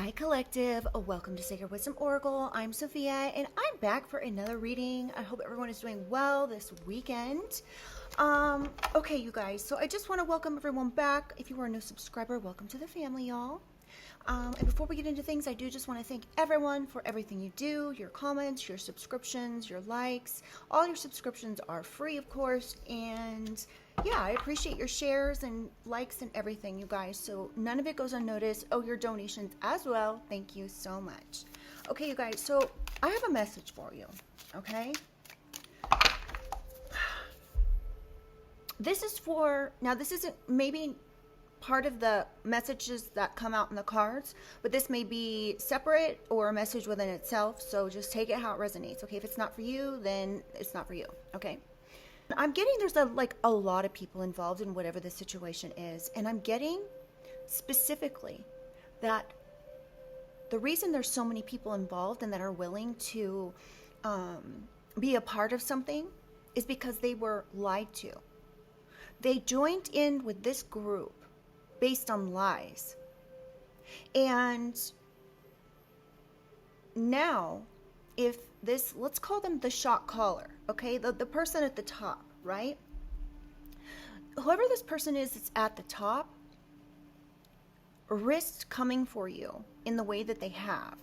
Hi Collective, welcome to Sacred Wisdom Oracle. I'm Sophia and I'm back for another reading. I hope everyone is doing well this weekend. Okay you guys, so I just want to welcome everyone back. If you are a new subscriber, welcome to the family, y'all. And before we get into things, I do just want to thank everyone for everything you do, your comments, your subscriptions, your likes. All your subscriptions are free, of course, and yeah, I appreciate your shares and likes and everything, you guys. So none of it goes unnoticed. Oh, your donations as well. Thank you so much. Okay, you guys, so I have a message for you, okay? This is for, now this isn't maybe part of the messages that come out in the cards, but this may be separate or a message within itself, so just take it how it resonates, okay? If it's not for you, then it's not for you, okay? I'm getting there's a lot of people involved in whatever the situation is, and I'm getting specifically that the reason there's so many people involved and that are willing to be a part of something is because they were lied to. They joined in with this group based on lies. And now, if this, let's call them the shot caller, okay? The person at the top, right? Whoever this person is that's at the top risked coming for you in the way that they have.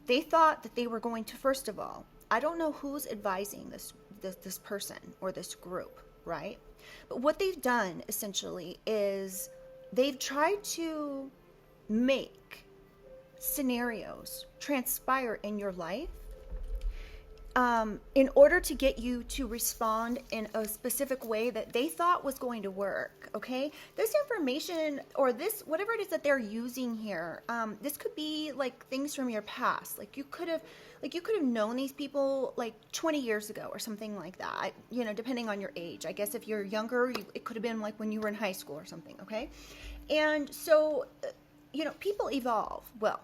They thought that they were going to, first of all, I don't know who's advising this person or this group, right? But what they've done essentially is they've tried to make scenarios transpire in your life in order to get you to respond in a specific way that they thought was going to work, okay? This information or this, whatever it is that they're using here, this could be like things from your past. Like you could have known these people like 20 years ago or something like that, you know, depending on your age. I guess if you're younger, it could have been like when you were in high school or something, okay? And so, you know, people evolve. Well,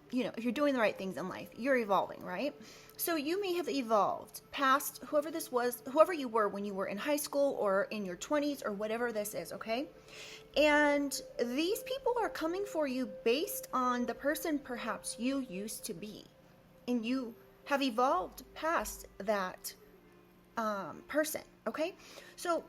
you know, if you're doing the right things in life, you're evolving, right? So you may have evolved past whoever this was, whoever you were when you were in high school or in your 20s or whatever this is, okay? And these people are coming for you based on the person perhaps you used to be. And you have evolved past that person, okay? So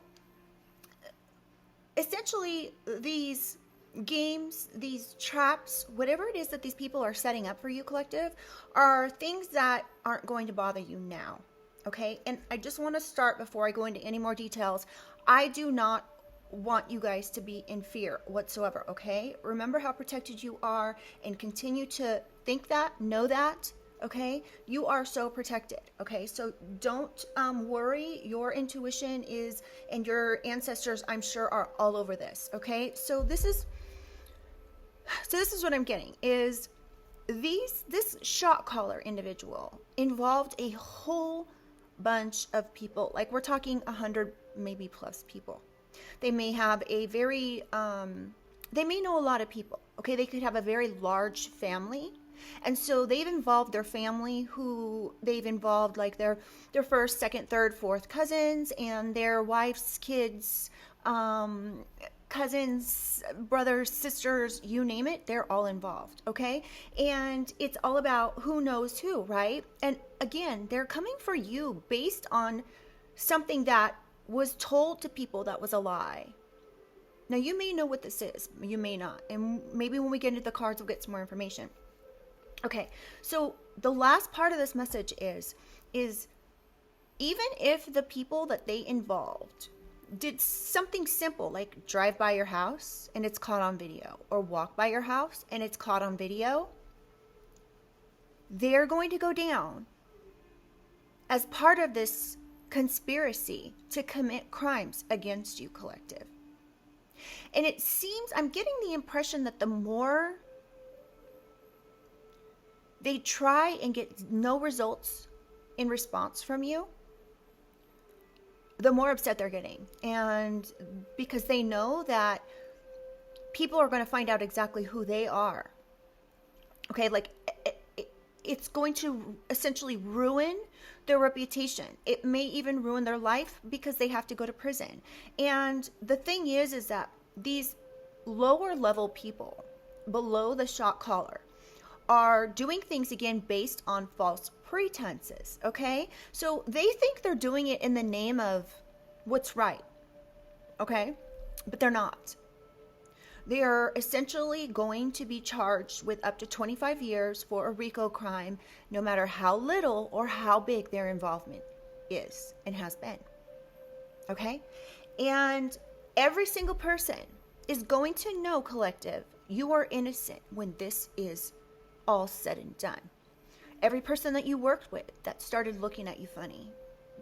essentially these games, these traps, whatever it is that these people are setting up for you, collective, are things that aren't going to bother you now, okay? And I just want to start before I go into any more details. I do not want you guys to be in fear whatsoever, okay? Remember how protected you are and continue to think that, know that, okay? You are so protected, okay? So don't worry. Your intuition is, and your ancestors, I'm sure, are all over this, okay? So this is what I'm getting is this shot caller individual involved a whole bunch of people. Like we're talking 100 maybe plus people. They may have a very they may know a lot of people, okay? They could have a very large family. And so they've involved their family, who they've involved like their first, second, third, fourth cousins and their wife's kids, cousins, brothers, sisters, you name it, they're all involved, okay? And it's all about who knows who, right? And again, they're coming for you based on something that was told to people that was a lie. Now, you may know what this is, you may not. And maybe when we get into the cards, we'll get some more information. Okay, so the last part of this message is even if the people that they involved did something simple like drive by your house and it's caught on video, or walk by your house and it's caught on video, they're going to go down as part of this conspiracy to commit crimes against you, collective. And it seems, I'm getting the impression that the more they try and get no results in response from you, the more upset they're getting. And because they know that people are going to find out exactly who they are. Okay, like it's going to essentially ruin their reputation. It may even ruin their life because they have to go to prison. And the thing is that these lower level people below the shot caller, are doing things again based on false pretenses, okay? So they think they're doing it in the name of what's right, okay? But they're not. They are essentially going to be charged with up to 25 years for a RICO crime, no matter how little or how big their involvement is and has been, okay? And every single person is going to know, collective, you are innocent when this is all said and done. Every person that you worked with that started looking at you funny,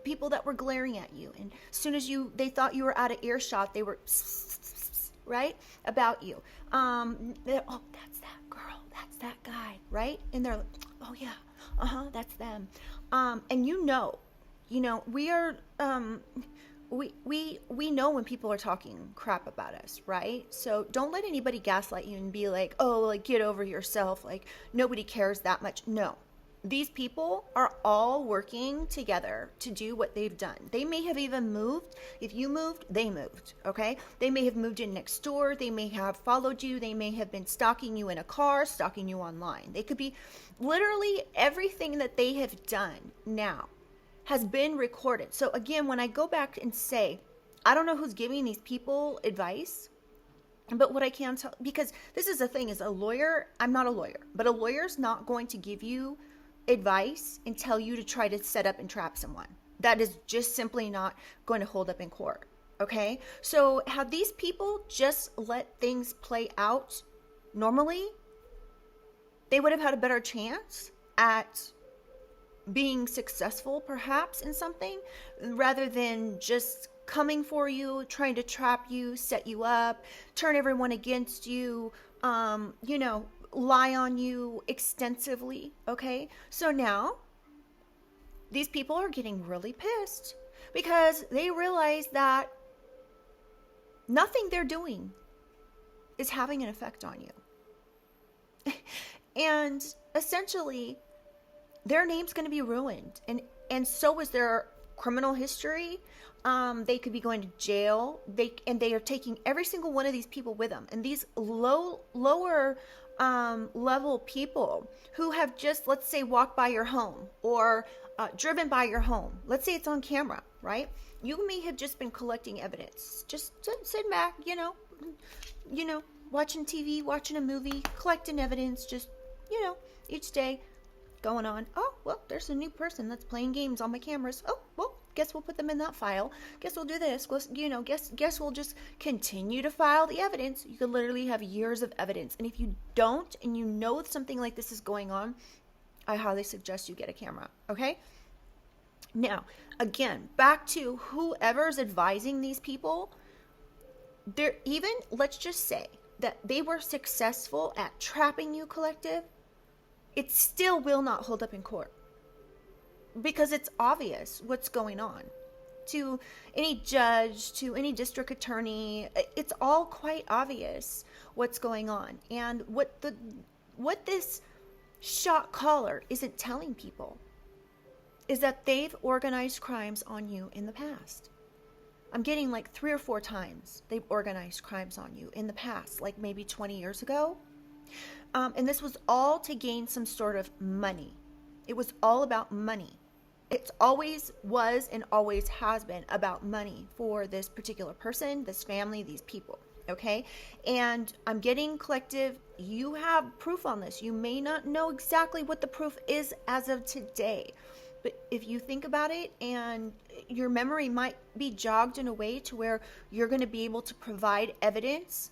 people that were glaring at you, and as soon as they thought you were out of earshot, they were right about you. Oh, that's that girl, that's that guy, right? And they're like, oh yeah, that's them. And we are we know when people are talking crap about us, right? So don't let anybody gaslight you and be like, oh, like, get over yourself, like nobody cares that much. No, these people are all working together to do what they've done. They may have even moved. If you moved, they moved, okay? They may have moved in next door. They may have followed you. They may have been stalking you in a car, stalking you online. They could be literally everything that they have done now has been recorded. So again, when I go back and say, I don't know who's giving these people advice, but what I can tell, because this is the thing, is a lawyer, I'm not a lawyer, but a lawyer's not going to give you advice and tell you to try to set up and trap someone. That is just simply not going to hold up in court, okay? So have these people just let things play out normally, they would have had a better chance at being successful perhaps in something, rather than just coming for you, trying to trap you, set you up, turn everyone against you, lie on you extensively, okay? So now these people are getting really pissed because they realize that nothing they're doing is having an effect on you. And essentially, their name's going to be ruined, and so is their criminal history. They could be going to jail. They are taking every single one of these people with them, and these lower level people who have just, let's say, walked by your home or driven by your home. Let's say it's on camera, right? You may have just been collecting evidence, just sitting back, watching TV, watching a movie, collecting evidence, just each day. Going on, oh, well, there's a new person that's playing games on my cameras. Oh, well, guess we'll put them in that file. Guess we'll do this. Guess we'll just continue to file the evidence. You could literally have years of evidence. And if you don't, and you know something like this is going on, I highly suggest you get a camera, okay? Now, again, back to whoever's advising these people, let's just say that they were successful at trapping you, collective, it still will not hold up in court because it's obvious what's going on. To any judge, to any district attorney, it's all quite obvious what's going on. And what this shot caller isn't telling people is that they've organized crimes on you in the past. I'm getting like 3 or 4 times they've organized crimes on you in the past, like maybe 20 years ago. And this was all to gain some sort of money. It was all about money. It always was and always has been about money for this particular person, this family, these people, okay? And I'm getting, collective, you have proof on this. You may not know exactly what the proof is as of today, but if you think about it, and your memory might be jogged in a way to where you're going to be able to provide evidence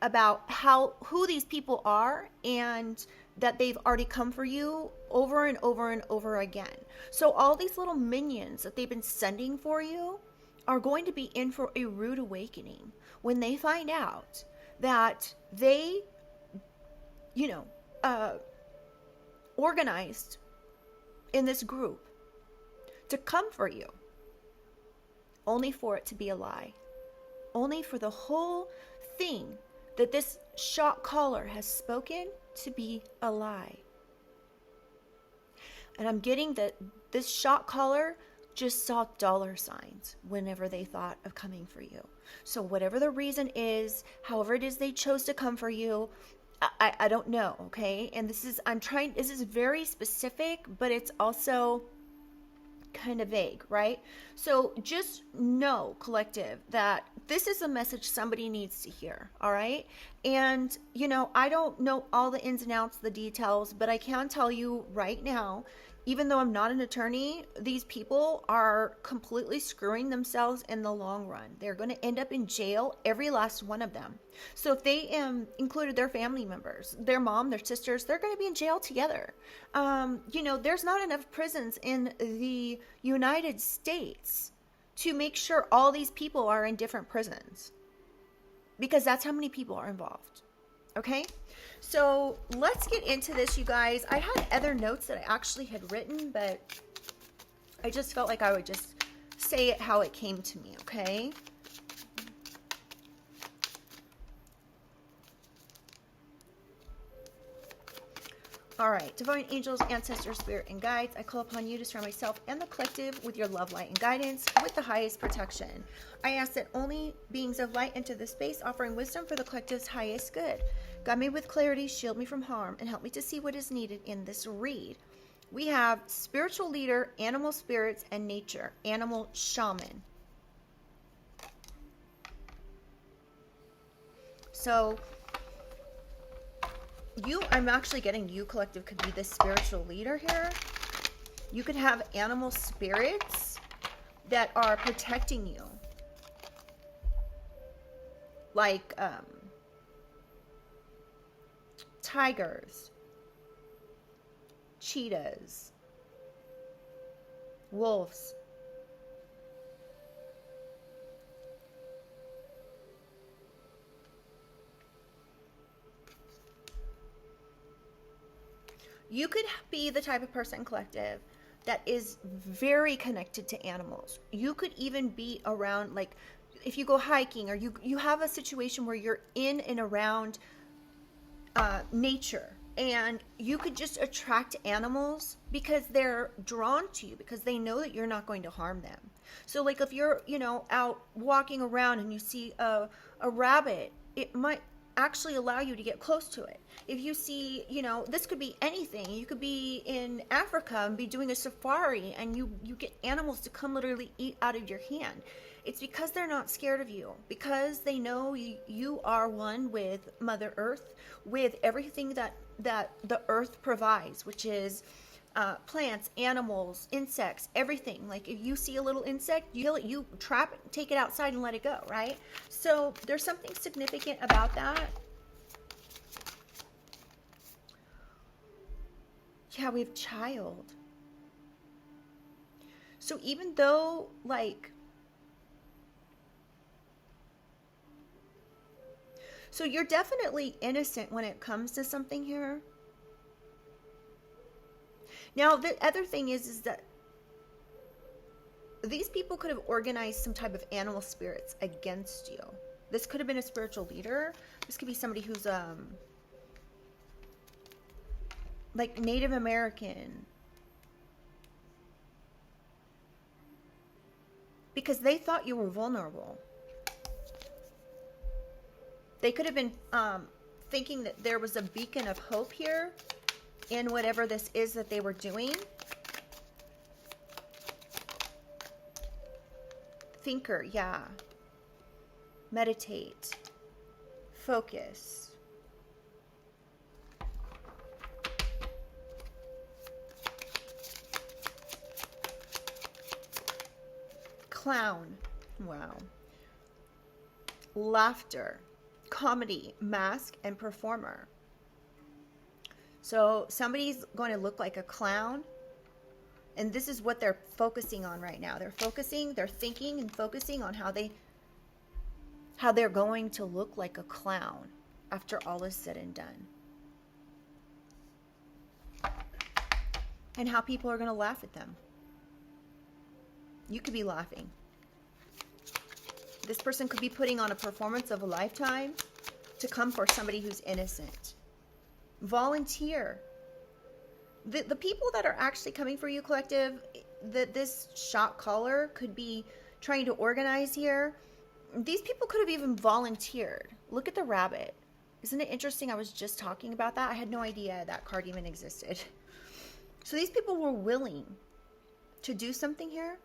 about who these people are, and that they've already come for you over and over and over again. So all these little minions that they've been sending for you are going to be in for a rude awakening when they find out that they, organized in this group to come for you, only for it to be a lie, only for the whole thing that this shot caller has spoken to be a lie. And I'm getting that this shot caller just saw dollar signs whenever they thought of coming for you. So whatever the reason is, however it is they chose to come for you, I don't know, okay? And this is very specific, but it's also kind of vague, right? So just know, collective, that this is a message somebody needs to hear, all right? And, I don't know all the ins and outs, the details, but I can tell you right now, even though I'm not an attorney, these people are completely screwing themselves in the long run. They're going to end up in jail, every last one of them. So if they included their family members, their mom, their sisters, they're going to be in jail together. There's not enough prisons in the United States to make sure all these people are in different prisons, because that's how many people are involved. Okay? So let's get into this, you guys. I had other notes that I actually had written, but I just felt like I would just say it how it came to me, okay? All right, divine angels, ancestors, spirit, and guides, I call upon you to surround myself and the collective with your love, light, and guidance with the highest protection. I ask that only beings of light enter this space, offering wisdom for the collective's highest good. Guide me with clarity, shield me from harm, and help me to see what is needed in this read. We have spiritual leader, animal spirits, and nature, animal shaman. So I'm actually getting you, collective, could be the spiritual leader here. You could have animal spirits that are protecting you. Like tigers, cheetahs, wolves. You could be the type of person, collective, that is very connected to animals. You could even be around, like, if you go hiking, or you have a situation where you're in and around nature, and you could just attract animals because they're drawn to you, because they know that you're not going to harm them. So like if you're out walking around and you see a rabbit, it might actually allow you to get close to it. If you see, this could be anything. You could be in Africa and be doing a safari, and you get animals to come literally eat out of your hand. It's because they're not scared of you, because they know you are one with Mother Earth, with everything that the earth provides, which is plants, animals, insects, everything. Like if you see a little insect, you trap it, take it outside and let it go, right? So there's something significant about that. Yeah, we have child. So even though, like, so you're definitely innocent when it comes to something here. Now, the other thing is that these people could have organized some type of animal spirits against you. This could have been a spiritual leader. This could be somebody who's like Native American. Because they thought you were vulnerable. They could have been thinking that there was a beacon of hope here in whatever this is that they were doing. Thinker, yeah. Meditate. Focus. Clown. Wow. Laughter. Comedy, mask, and performer. So somebody's going to look like a clown, and this is what they're focusing on right now. They're thinking and focusing on how they're going to look like a clown after all is said and done. And how people are going to laugh at them. You could be laughing. This person could be putting on a performance of a lifetime to come for somebody who's innocent. Volunteer. The people that are actually coming for you, collective, this shot caller could be trying to organize here. These people could have even volunteered. Look at the rabbit. Isn't it interesting? I was just talking about that. I had no idea that card even existed. So these people were willing to do something here.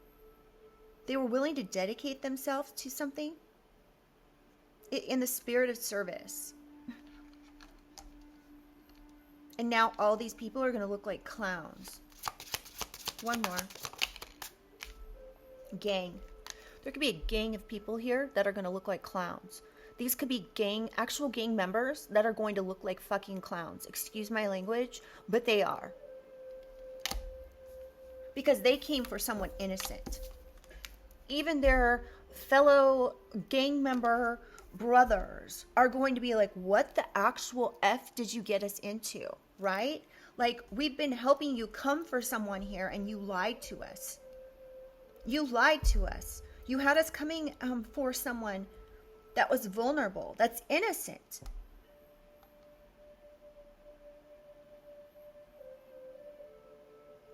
They were willing to dedicate themselves to something in the spirit of service. And now all these people are going to look like clowns. One more. Gang. There could be a gang of people here that are going to look like clowns. These could be actual gang members that are going to look like fucking clowns. Excuse my language, but they are. Because they came for someone innocent. Even their fellow gang member brothers are going to be like, what the actual F did you get us into, right? Like, we've been helping you come for someone here and you lied to us. You lied to us. You had us coming for someone that was vulnerable, that's innocent.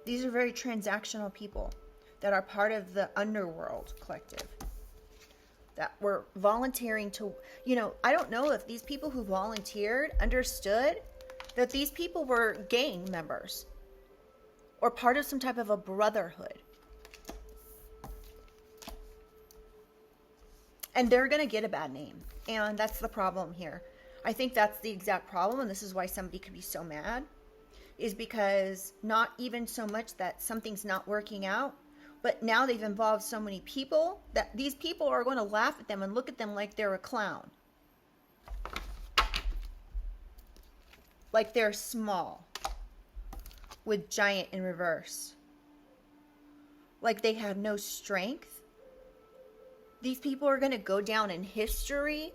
These are very transactional people that are part of the underworld collective, that were volunteering to, I don't know if these people who volunteered understood that these people were gang members or part of some type of a brotherhood. And they're going to get a bad name. And that's the problem here. I think that's the exact problem. And this is why somebody could be so mad. Is because not even so much that something's not working out. But now they've involved so many people that these people are going to laugh at them and look at them like they're a clown. Like they're small. With giant in reverse. Like they have no strength. These people are going to go down in history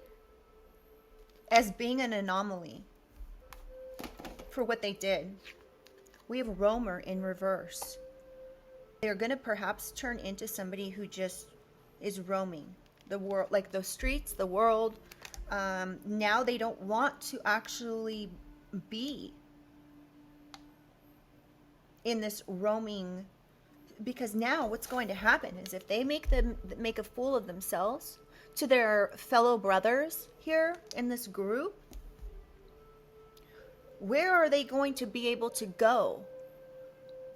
as being an anomaly for what they did. We have Romer in reverse. They're going to perhaps turn into somebody who just is roaming the world, like the streets, the world. Now they don't want to actually be in this roaming. Because now what's going to happen is if they make a fool of themselves to their fellow brothers here in this group, where are they going to be able to go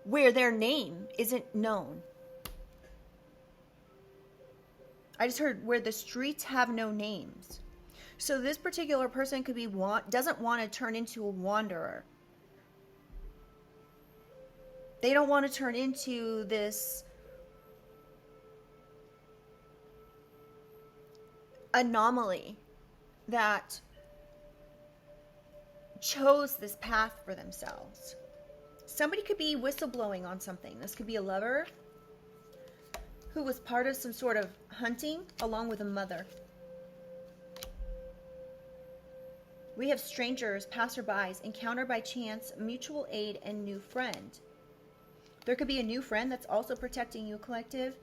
where their name isn't known? I just heard where the streets have no names. So this particular person could be doesn't want to turn into a wanderer. They don't want to turn into this anomaly that chose this path for themselves. Somebody could be whistleblowing on something. This could be a lover who was part of some sort of hunting along with a mother. We have strangers, passerbys, encounter by chance, mutual aid, and new friend. There could be a new friend that's also protecting you, collective,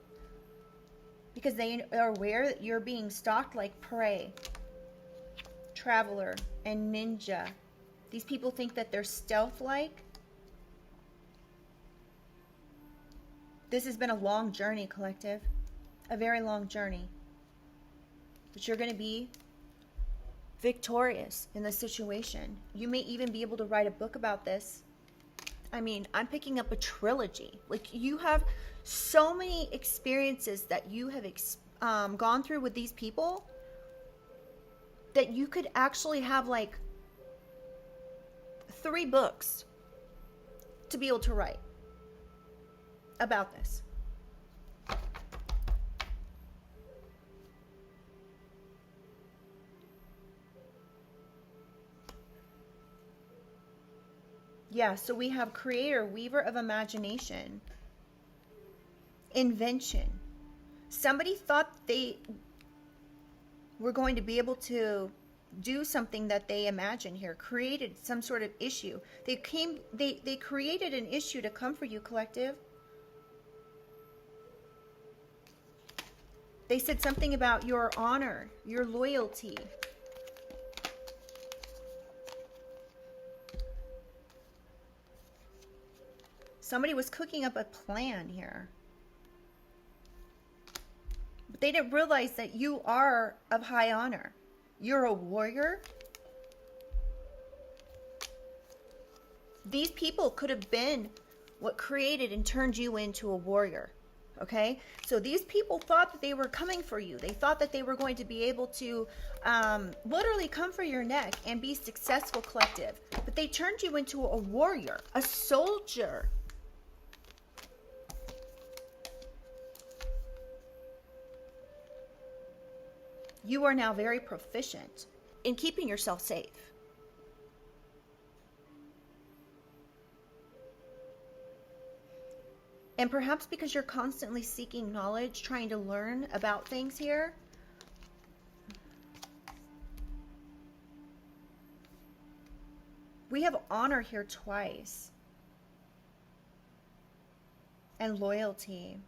because they are aware that you're being stalked like prey. Traveler and ninja. These people think that they're stealth-like. This has been a long journey, collective. A very long journey. But you're going to be victorious in this situation. You may even be able to write a book about this. I mean, I'm picking up a trilogy. Like, you have so many experiences that you have gone through with these people that you could actually have like 3 books to be able to write about this. Yeah, so we have creator, weaver of imagination, invention. Somebody thought they were going to be able to do something that they imagined here, created some sort of issue. They created an issue to come for you, collective. They said something about your honor, your loyalty. Somebody was cooking up a plan here. But they didn't realize that you are of high honor. You're a warrior. These people could have been what created and turned you into a warrior. Okay, so these people thought that they were coming for you. They thought that they were going to be able to literally come for your neck and be successful, collective. But they turned you into a warrior, a soldier. You are now very proficient in keeping yourself safe. And perhaps because you're constantly seeking knowledge, trying to learn about things here, we have honor here twice. And loyalty.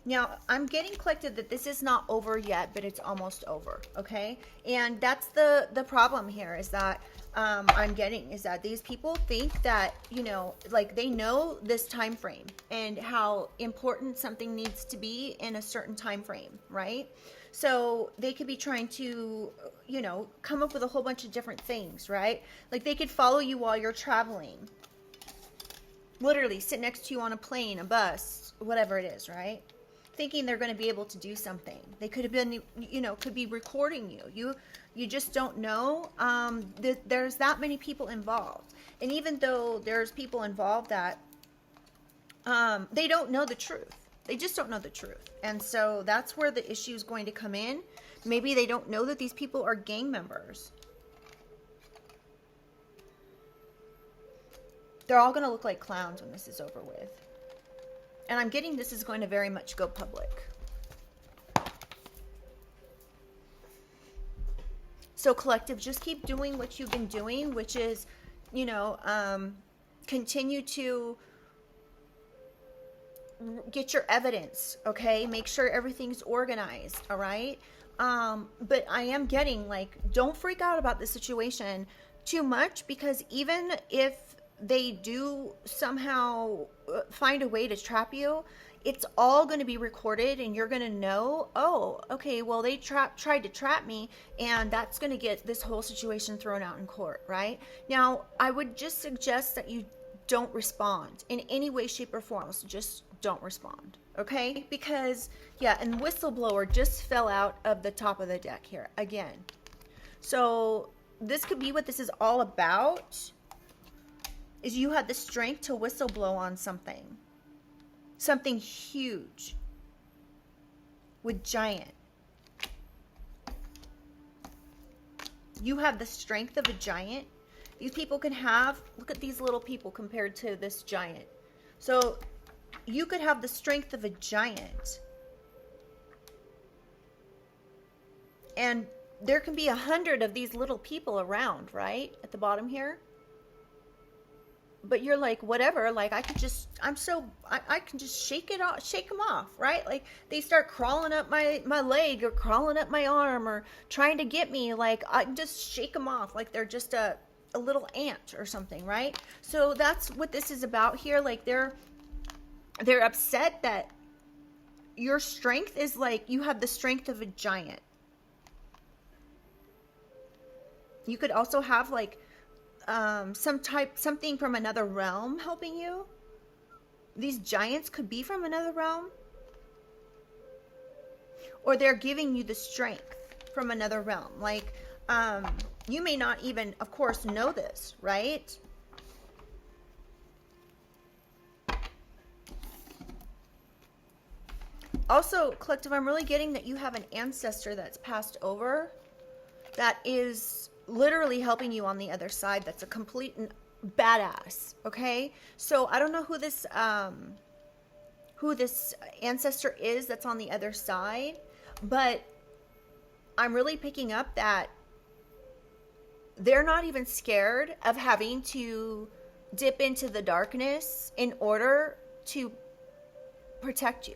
Now, I'm getting collected that this is not over yet, but it's almost over, okay? And that's the problem here is that I'm getting is that these people think that, you know, like they know this time frame and how important something needs to be in a certain time frame, right? So they could be trying to, you know, come up with a whole bunch of different things, right? Like they could follow you while you're traveling. Literally sit next to you on a plane, a bus, whatever it is, right? Thinking they're going to be able to do something. They could have been, you know, could be recording you. You just don't know. There's that many people involved. And even though there's people involved that they don't know the truth. They just don't know the truth. And so that's where the issue is going to come in. Maybe they don't know that these people are gang members. They're all going to look like clowns when this is over with. And I'm getting this is going to very much go public. So collective, just keep doing what you've been doing, which is, you know, continue to get your evidence, okay? Make sure everything's organized, all right? But I am getting, like, don't freak out about the situation too much, because even if they do somehow find a way to trap you, it's all going to be recorded and you're going to know, oh, okay, well, they tried to trap me, and that's going to get this whole situation thrown out in court, right? Now, I would just suggest that you don't respond in any way, shape, or form. So just don't respond, okay? Because, yeah, and whistleblower just fell out of the top of the deck here again. So this could be what this is all about, is you had the strength to whistleblow on something. Something huge. With giant. You have the strength of a giant. These people can have, look at these little people compared to this giant. So you could have the strength of a giant. And there can be 100 of these little people around, right? At the bottom here. But you're like, whatever, like I can just shake it off, shake them off, right? Like they start crawling up my leg or crawling up my arm or trying to get me, like I can just shake them off like they're just a little ant or something, right? So that's what this is about here. Like they're upset that your strength is like, you have the strength of a giant. You could also have like something from another realm helping you. These giants could be from another realm, or they're giving you the strength from another realm. Like you may not even, of course, know this, right? Also, collective, I'm really getting that you have an ancestor that's passed over that is literally helping you on the other side. That's a complete badass. Okay, so I don't know who this ancestor is that's on the other side, but I'm really picking up that they're not even scared of having to dip into the darkness in order to protect you.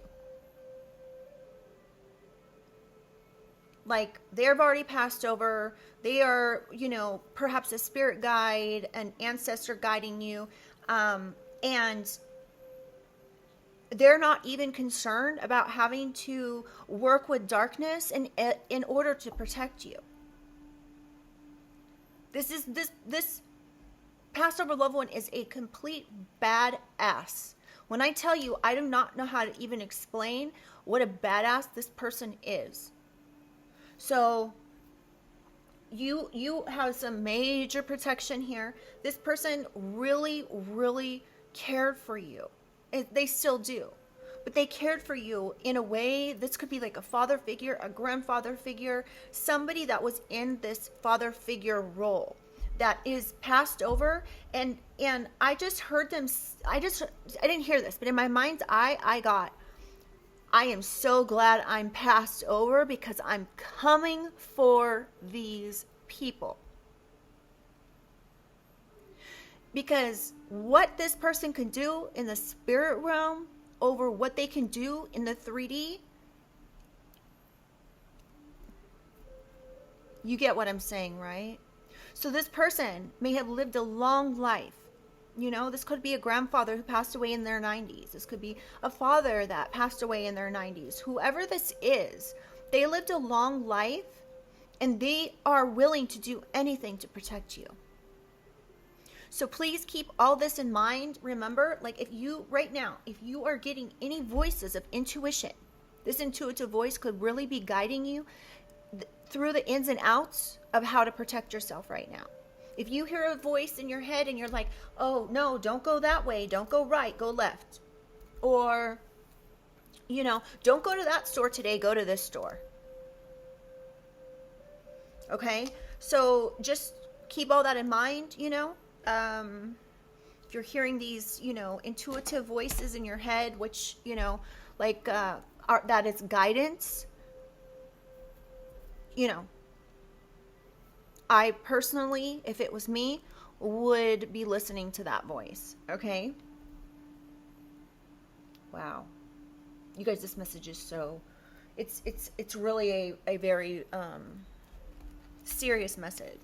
Like, they've already passed over. They are, you know, perhaps a spirit guide, an ancestor guiding you. And they're not even concerned about having to work with darkness in order to protect you. This passed over loved one is a complete badass. When I tell you, I do not know how to even explain what a badass this person is. So you have some major protection here. This person really, really cared for you. They still do. But they cared for you in a way. This could be like a father figure, a grandfather figure, somebody that was in this father figure role that is passed over. And I just heard them. I didn't hear this, but in my mind's eye, I am so glad I'm passed over because I'm coming for these people. Because what this person can do in the spirit realm over what they can do in the 3D, you get what I'm saying, right? So this person may have lived a long life. You know, this could be a grandfather who passed away in their 90s. This could be a father that passed away in their 90s. Whoever this is, they lived a long life and they are willing to do anything to protect you. So please keep all this in mind. Remember, like if you, right now, if you are getting any voices of intuition, this intuitive voice could really be guiding you through the ins and outs of how to protect yourself right now. If you hear a voice in your head and you're like, oh no, don't go that way, don't go right, go left. Or, you know, don't go to that store today, go to this store. Okay, so just keep all that in mind, you know. If you're hearing these, you know, intuitive voices in your head, which, you know, like that is guidance, you know, I personally, if it was me, would be listening to that voice. Okay. Wow. You guys, this message is so, it's really a very serious message.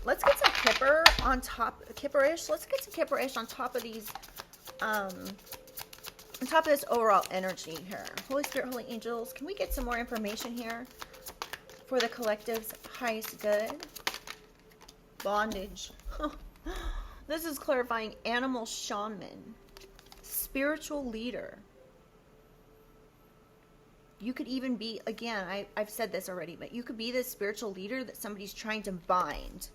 Let's get some Kipper on top, Kipperish. Let's get some Kipperish on top of these, on top of this overall energy here. Holy Spirit, Holy Angels, can we get some more information here for the collective's highest good? Bondage. This is clarifying animal shaman, spiritual leader. You could even be, again, I've said this already, but you could be the spiritual leader that somebody's trying to bind.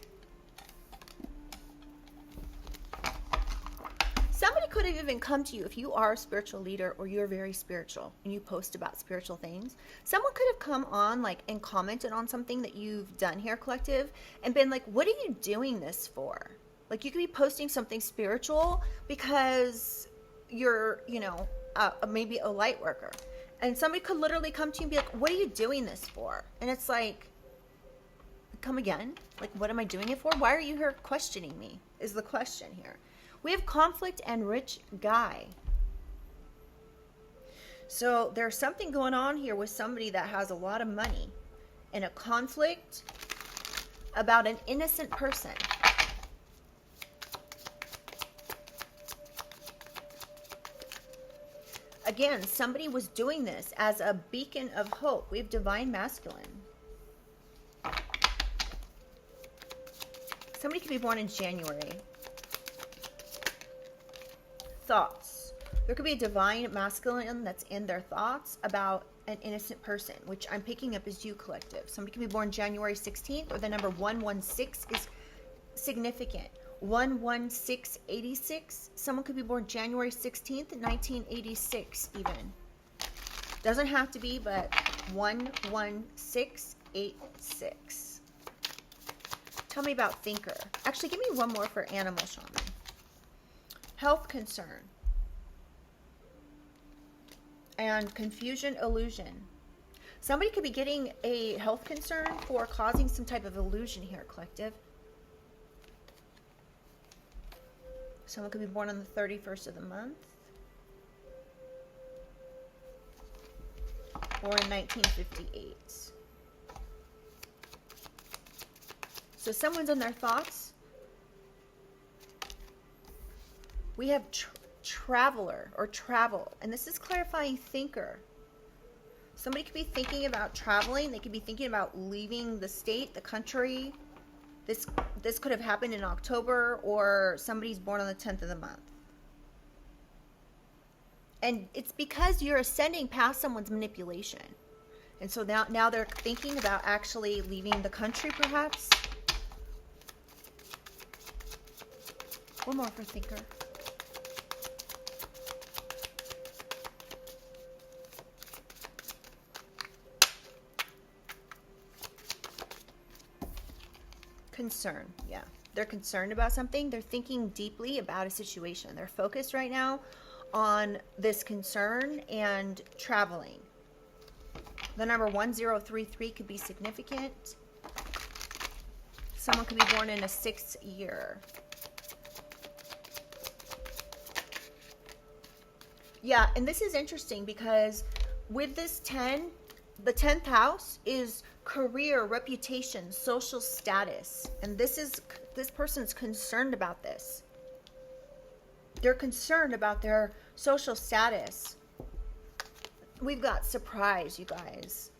Somebody could have even come to you if you are a spiritual leader or you're very spiritual and you post about spiritual things. Someone could have come on like and commented on something that you've done here, collective, and been like, what are you doing this for? Like you could be posting something spiritual because you're, you know, maybe a light worker. And somebody could literally come to you and be like, what are you doing this for? And it's like, come again? Like, what am I doing it for? Why are you here questioning me? Is the question here. We have conflict and rich guy. So there's something going on here with somebody that has a lot of money and a conflict about an innocent person. Again, somebody was doing this as a beacon of hope. We have divine masculine. Somebody could be born in January. Thoughts. There could be a divine masculine that's in their thoughts about an innocent person, which I'm picking up as you, collective. Somebody could be born January 16th, or the number 116 is significant. 11686. Someone could be born January 16th, 1986 even. Doesn't have to be, but 11686. Tell me about thinker. Actually, give me one more for animal shaman. Health concern. And confusion illusion. Somebody could be getting a health concern for causing some type of illusion here, collective. Someone could be born on the 31st of the month. Or in 1958. So someone's in their thoughts. We have traveler or travel. And this is clarifying thinker. Somebody could be thinking about traveling. They could be thinking about leaving the state, the country. This could have happened in October, or somebody's born on the 10th of the month. And it's because you're ascending past someone's manipulation. And so now they're thinking about actually leaving the country, perhaps. One more for thinker. Concern, yeah. They're concerned about something. They're thinking deeply about a situation. They're focused right now on this concern and traveling. The number 1033 could be significant. Someone could be born in a 6th year. Yeah, and this is interesting because with this 10, the 10th house is career, reputation, social status. And this person's concerned about this. They're concerned about their social status. We've got surprise, you guys.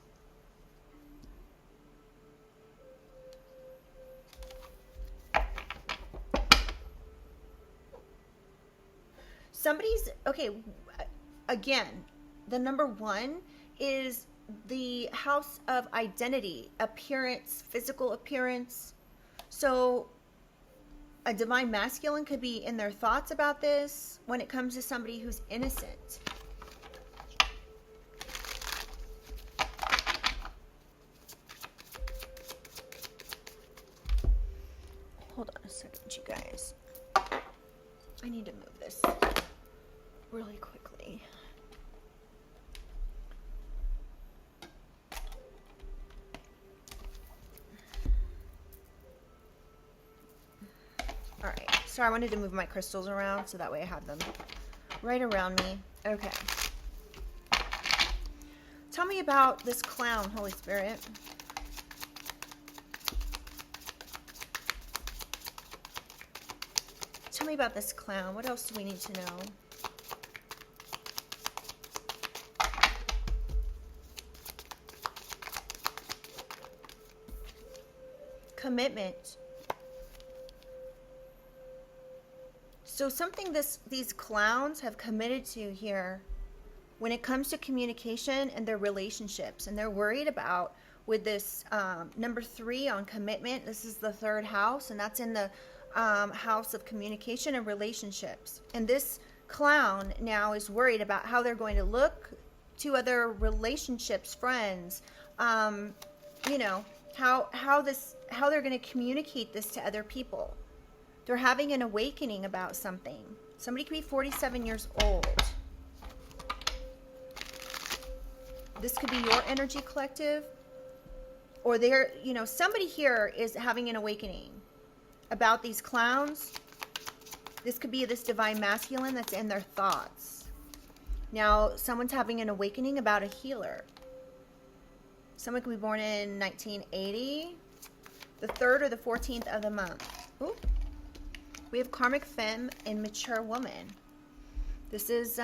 Somebody's, okay, again, the number 1 is the house of identity, appearance, physical appearance. So a divine masculine could be in their thoughts about this when it comes to somebody who's innocent. Hold on a second, you guys. I need to move this really quickly. Alright, sorry, I wanted to move my crystals around so that way I have them right around me. Okay. Tell me about this clown, Holy Spirit. Tell me about this clown. What else do we need to know? Commitment. So something these clowns have committed to here when it comes to communication and their relationships, and they're worried about with this number 3 on commitment. This is the 3rd house, and that's in the house of communication and relationships. And this clown now is worried about how they're going to look to other relationships, friends, you know, how they're going to communicate this to other people. They're having an awakening about something. Somebody could be 47 years old. This could be your energy collective, or they're, you know, somebody here is having an awakening about these clowns. This could be this divine masculine that's in their thoughts. Now, someone's having an awakening about a healer. Someone could be born in 1980, the 3rd or the 14th of the month. Ooh. We have karmic femme and mature woman. This is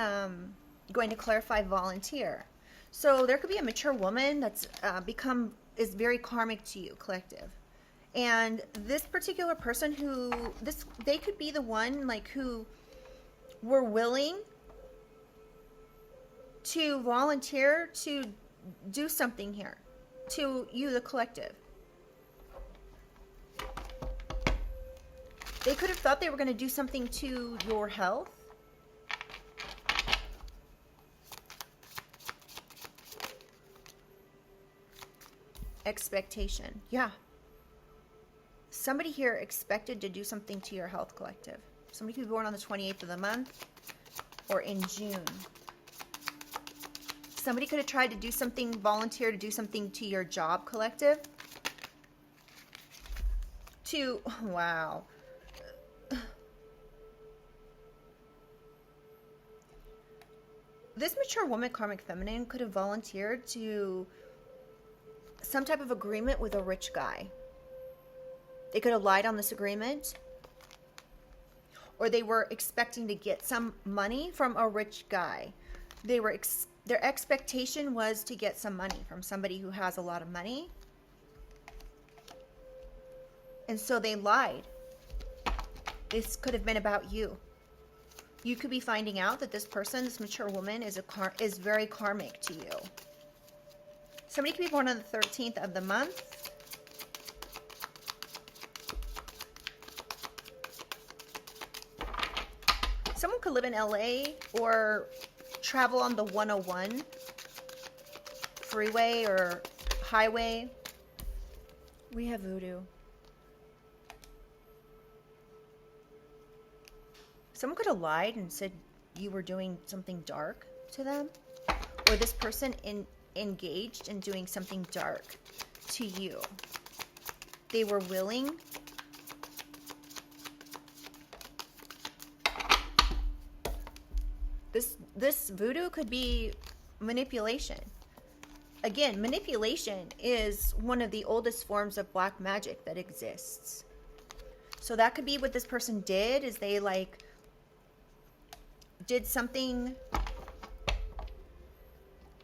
going to clarify volunteer. So there could be a mature woman that's is very karmic to you, collective. And this particular person they could be the one like who were willing to volunteer to do something here to you, the collective. They could have thought they were going to do something to your health. Expectation. Yeah. Somebody here expected to do something to your health, collective. Somebody could be born on the 28th of the month or in June. Somebody could have tried to do something, volunteer to do something to your job, collective. Wow. This mature woman, karmic feminine, could have volunteered to some type of agreement with a rich guy. They could have lied on this agreement, or they were expecting to get some money from a rich guy. They were Their expectation was to get some money from somebody who has a lot of money. And so they lied. This could have been about you. You could be finding out that this person, this mature woman, is very karmic to you. Somebody could be born on the 13th of the month. Someone could live in LA or travel on the 101 freeway or highway. We have voodoo. Someone could have lied and said you were doing something dark to them. Or this person engaged in doing something dark to you. They were willing. This voodoo could be manipulation. Again, manipulation is one of the oldest forms of black magic that exists. So that could be what this person did, is they like did something,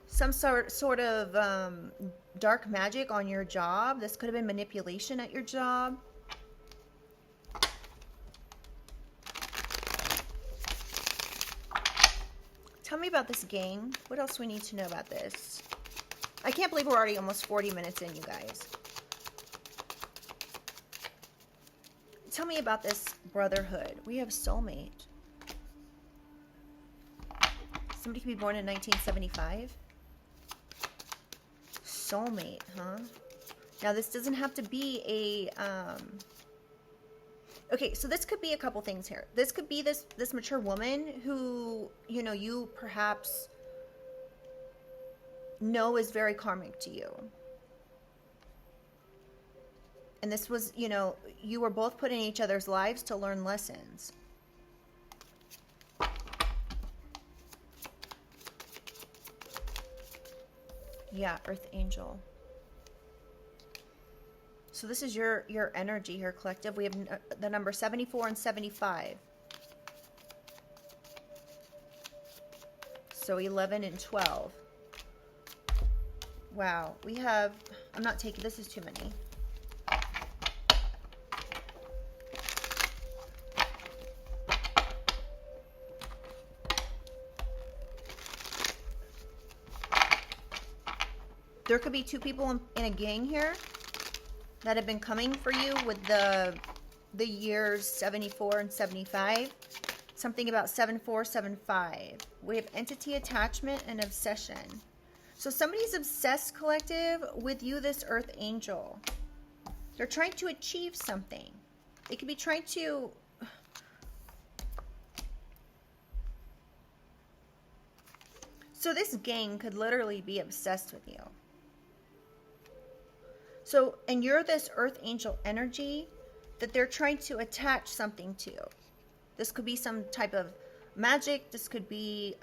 some sort of dark magic on your job. This could have been manipulation at your job. Tell me about this gang. What else do we need to know about this? I can't believe we're already almost 40 minutes in, you guys. Tell me about this brotherhood. We have soulmate. Somebody could be born in 1975. Soulmate, huh? Now, this doesn't have to be a... Okay, so this could be a couple things here. This could be this mature woman who, you know, you perhaps know is very karmic to you. And this was, you know, you were both put in each other's lives to learn lessons. Yeah, Earth Angel. So this is your energy here, collective. We have the number 74 and 75. So 11 and 12. Wow. We have... I'm not taking... This is too many. There could be two people in a gang here that have been coming for you with the years 74 and 75. Something about 7475. We have entity attachment and obsession. So somebody's obsessed, collective, with you, this Earth Angel. They're trying to achieve something. They could be trying to... So this gang could literally be obsessed with you. So, and you're this Earth Angel energy that they're trying to attach something to. This could be some type of magic. This could be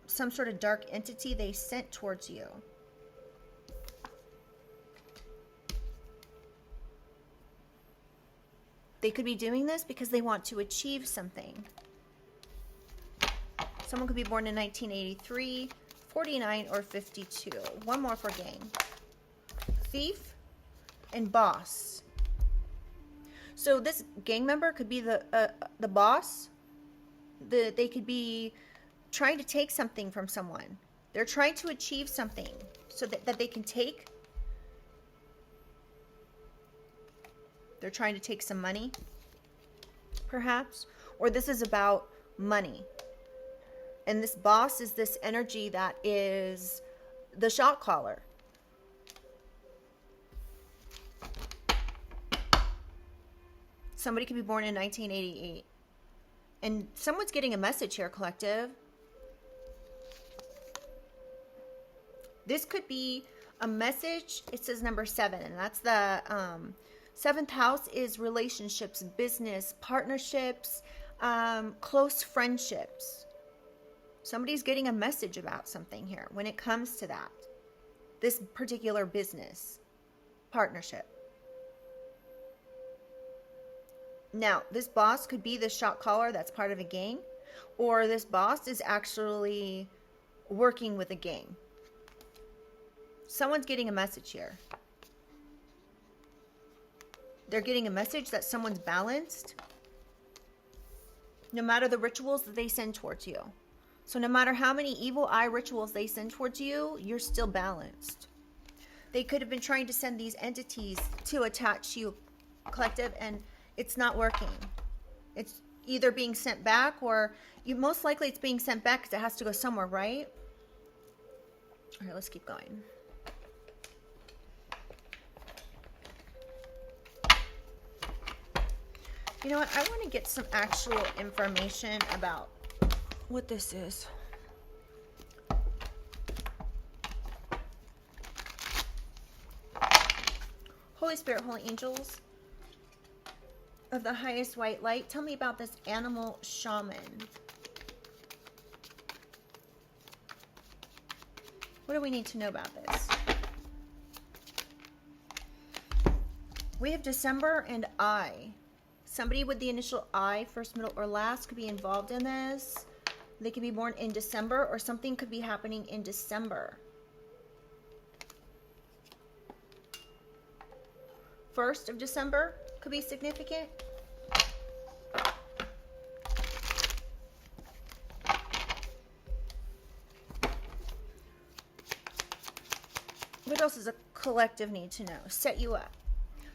some sort of dark entity they sent towards you. They could be doing this because they want to achieve something. Someone could be born in 1983, 49, or 52. One more for gang. Thief and boss. So this gang member could be the boss. They could be trying to take something from someone. They're trying to achieve something so that they can take. They're trying to take some money, perhaps. Or this is about money. And this boss is this energy that is the shot caller. Somebody could be born in 1988. And someone's getting a message here, collective. This could be a message. It says number 7. And that's the 7th house is relationships, business, partnerships, close friendships. Somebody's getting a message about something here when it comes to that. This particular business partnership. Now, this boss could be the shot caller that's part of a gang, or this boss is actually working with a gang. Someone's getting a message here. They're getting a message that someone's balanced, no matter the rituals that they send towards you. So no matter how many evil eye rituals they send towards you, you're still balanced. They could have been trying to send these entities to attach to you, collective, and it's not working. It's either being sent back, or most likely it's being sent back because it has to go somewhere, right? All right, let's keep going. You know what? I want to get some actual information about what this is. Holy Spirit, holy angels of the highest white light, tell me about this animal shaman. What do we need to know about this? We have December and I. Somebody with the initial I, first, middle, or last, could be involved in this. They could be born in December, or something could be happening in December. 1st of December could be significant. What else does a collective need to know? Set you up.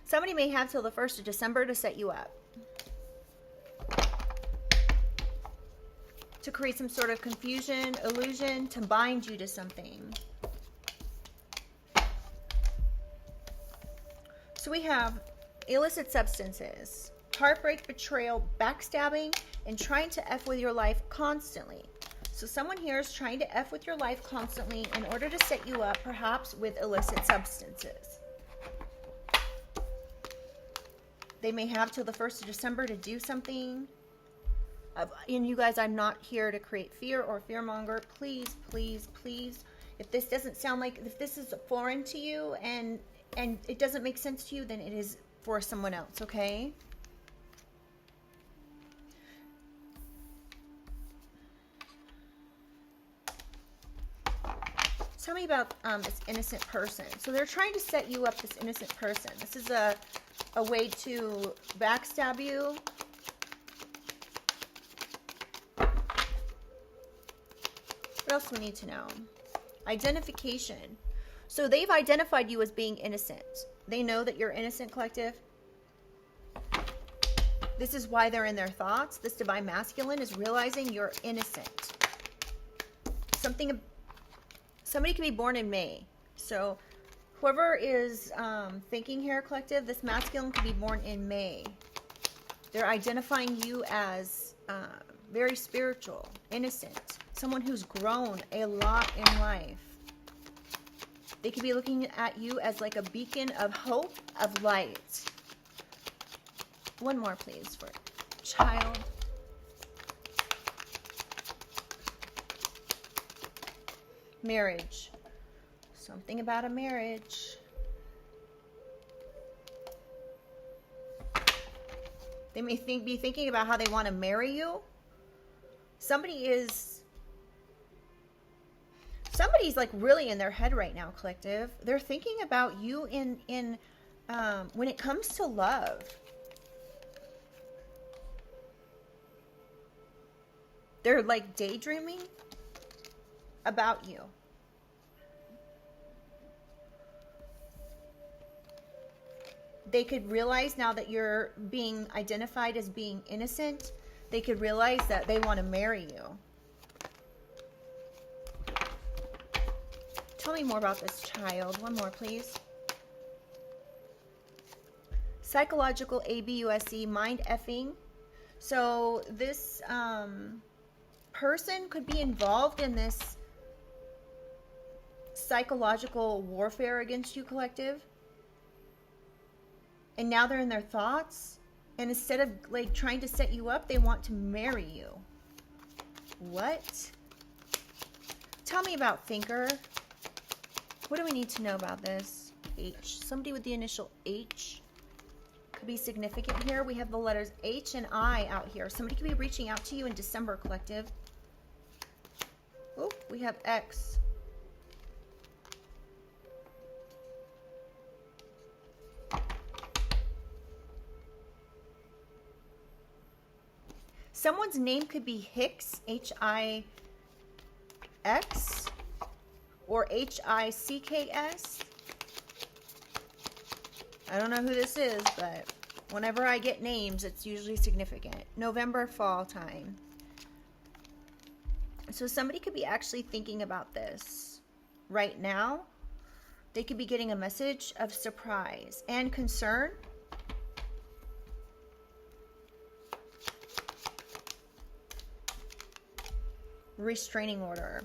Somebody may have till the 1st of December to set you up, to create some sort of confusion, illusion, to bind you to something. So we have illicit substances, heartbreak, betrayal, backstabbing, and trying to F with your life constantly. So someone here is trying to F with your life constantly in order to set you up, perhaps with illicit substances. They may have till the 1st of December to do something. And you guys, I'm not here to create fear or fearmonger. Please, please, please. If this doesn't sound like, if this is foreign to you and it doesn't make sense to you, then it is for someone else, okay? Tell me about this innocent person. So they're trying to set you up, this innocent person. This is a way to backstab you. What else do we need to know? Identification. So they've identified you as being innocent. They know that you're innocent, collective. This is why they're in their thoughts. This divine masculine is realizing you're innocent. Somebody can be born in May. So whoever is thinking here, collective, this masculine could be born in May. They're identifying you as very spiritual, innocent, someone who's grown a lot in life. They could be looking at you as like a beacon of hope, of light. One more, please, for child. Marriage. Something about a marriage. They may be thinking about how they want to marry you. Somebody's like really in their head right now, collective. They're thinking about you in when it comes to love. They're like daydreaming about you. They could realize now that you're being identified as being innocent, they could realize that they want to marry you. Tell me more about this child. One more, please. Psychological ABUSE, mind effing. So this person could be involved in this psychological warfare against you, collective. And now they're in their thoughts. And instead of like trying to set you up, they want to marry you. What? Tell me about thinker. What do we need to know about this? H. Somebody with the initial H could be significant here. We have the letters H and I out here. Somebody could be reaching out to you in December, collective. Oh, we have X. Someone's name could be Hicks, Hix, or Hicks. I don't know who this is, but whenever I get names, it's usually significant. November, fall time. So somebody could be actually thinking about this right now. They could be getting a message of surprise and concern. Restraining order.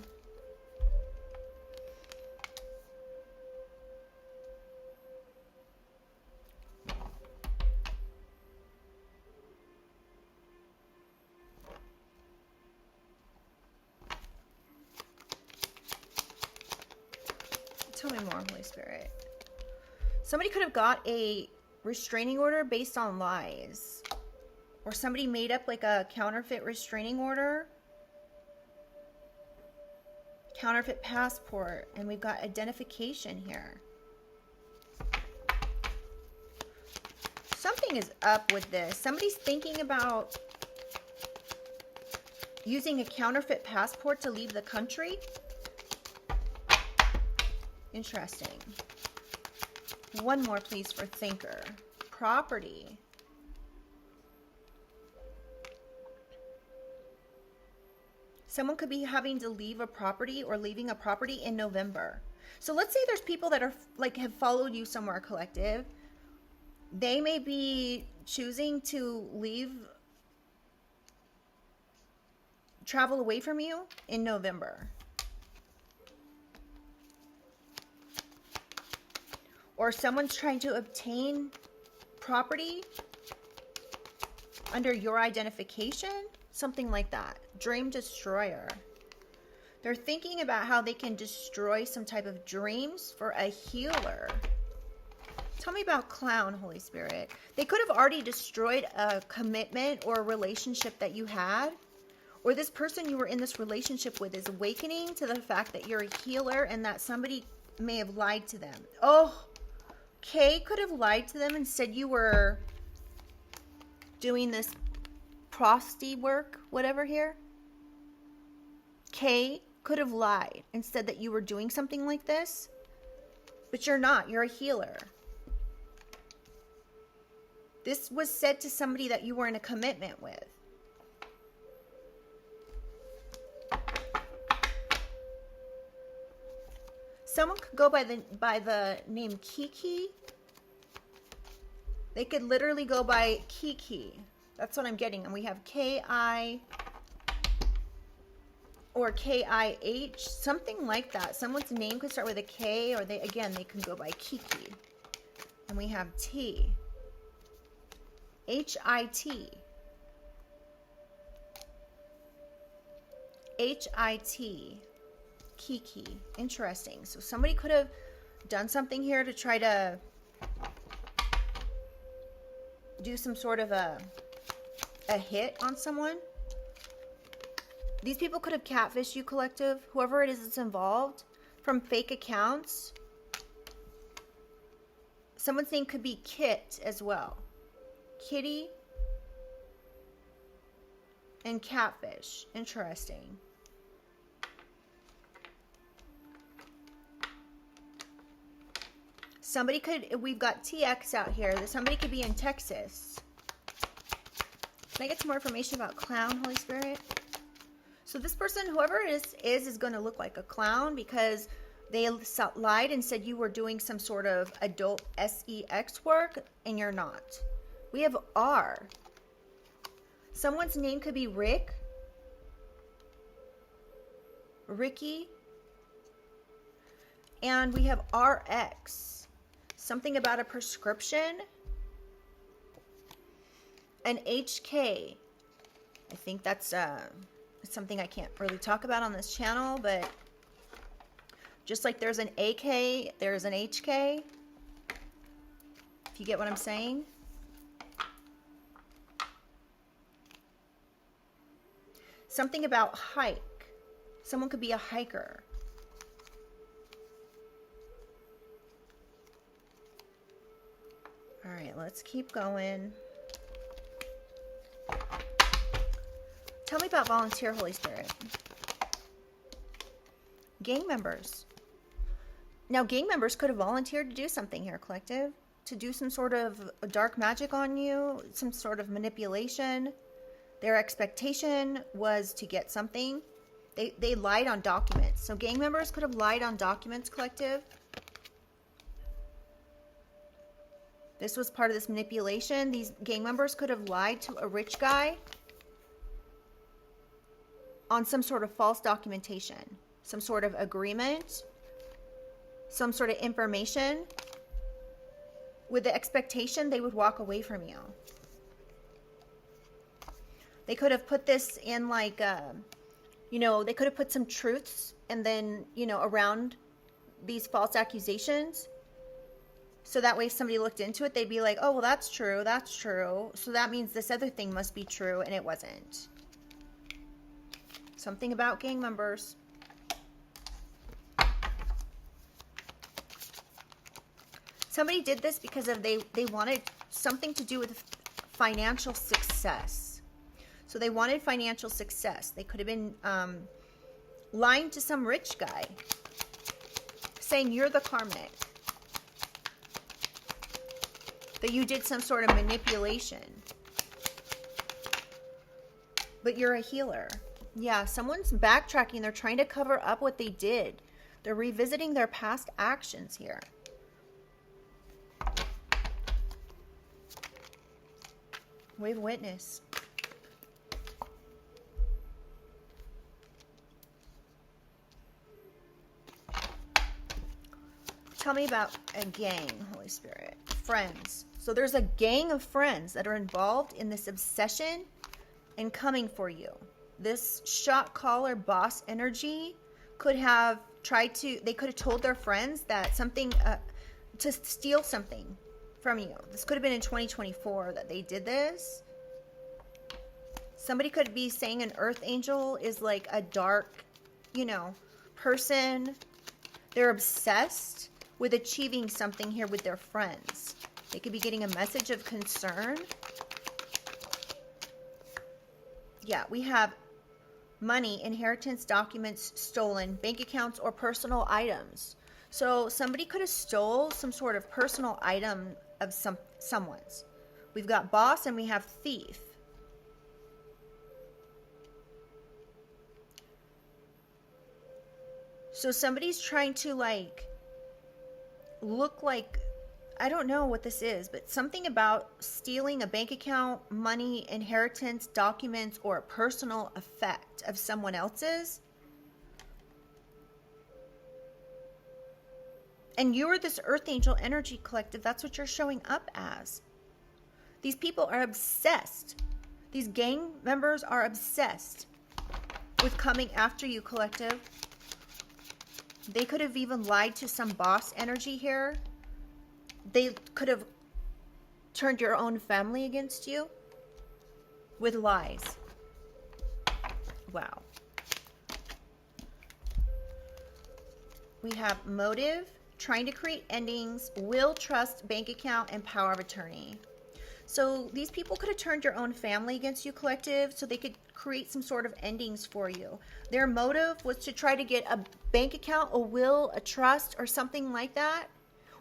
Tell me more, Holy Spirit. Somebody could have got a restraining order based on lies. Or somebody made up like a counterfeit restraining order. Counterfeit passport. And we've got identification here. Something is up with this. Somebody's thinking about using a counterfeit passport to leave the country. Interesting. One more, please, for thinker. Property. Someone could be having to leave a property or leaving a property in November. So let's say there's people that are like have followed you somewhere, collective. They may be choosing to leave, travel away from you in November. Or someone's trying to obtain property under your identification. Something like that. Dream destroyer. They're thinking about how they can destroy some type of dreams for a healer. Tell me about clown, Holy Spirit. They could have already destroyed a commitment or a relationship that you had. Or this person you were in this relationship with is awakening to the fact that you're a healer and that somebody may have lied to them. Oh, Kay could have lied to them and said you were doing this prosty work, whatever here. Kay could have lied and said that you were doing something like this, but you're not. You're a healer. This was said to somebody that you were in a commitment with. Someone could go by the name Kiki. They could literally go by Kiki. That's what I'm getting. And we have K-I or K-I-H, something like that. Someone's name could start with a K, or they can go by Kiki. And we have T. H-I-T. H-I-T. Kiki. Interesting. So somebody could have done something here to try to do some sort of a hit on someone. These people could have catfished you, collective. Whoever it is that's involved, from fake accounts. Someone's name could be Kit as well. Kitty and catfish. Interesting. Somebody could, we've got TX out here. Somebody could be in Texas. Can I get some more information about clown, Holy Spirit? So this person, whoever it is going to look like a clown because they lied and said you were doing some sort of adult sex work, and you're not. We have R. Someone's name could be Rick, Ricky, and we have RX. Something about a prescription. An HK. I think that's something I can't really talk about on this channel, but just like there's an AK, there's an HK. If you get what I'm saying. Something about hike. Someone could be a hiker. All right, let's keep going. Tell me about volunteer, Holy Spirit. Gang members. Now, gang members could have volunteered to do something here, collective. To do some sort of dark magic on you, some sort of manipulation. Their expectation was to get something. They lied on documents. So gang members could have lied on documents, collective. This was part of this manipulation. These gang members could have lied to a rich guy on some sort of false documentation, some sort of agreement, some sort of information, with the expectation they would walk away from you. They could have put this in like, they could have put some truths and then, around these false accusations. So that way if somebody looked into it, they'd be like, oh, well, that's true. That's true. So that means this other thing must be true. And it wasn't. Something about gang members. Somebody did this because of they wanted something to do with financial success. So they wanted financial success. They could have been lying to some rich guy, saying you're the karmic, that you did some sort of manipulation, but you're a healer. Yeah, someone's backtracking. They're trying to cover up what they did. They're revisiting their past actions here. We have a witness. Tell me about a gang, Holy Spirit. Friends. So there's a gang of friends that are involved in this obsession and coming for you. This shot caller boss energy could have they could have told their friends that something, to steal something from you. This could have been in 2024 that they did this. Somebody could be saying an earth angel is like a dark, person. They're obsessed with achieving something here with their friends. They could be getting a message of concern. Yeah, we have money, inheritance, documents stolen, bank accounts, or personal items. So somebody could have stole some sort of personal item of someone's. We've got boss and we have thief. So somebody's trying to look like, I don't know what this is, but something about stealing a bank account, money, inheritance, documents, or a personal effect of someone else's. And you're this earth angel energy collective. That's what you're showing up as. These people are obsessed. These gang members are obsessed with coming after you, collective. They could have even lied to some boss energy here. They could have turned your own family against you with lies. Wow. We have motive, trying to create endings, will, trust, bank account, and power of attorney. So these people could have turned your own family against you, collective, so they could create some sort of endings for you. Their motive was to try to get a bank account, a will, a trust, or something like that,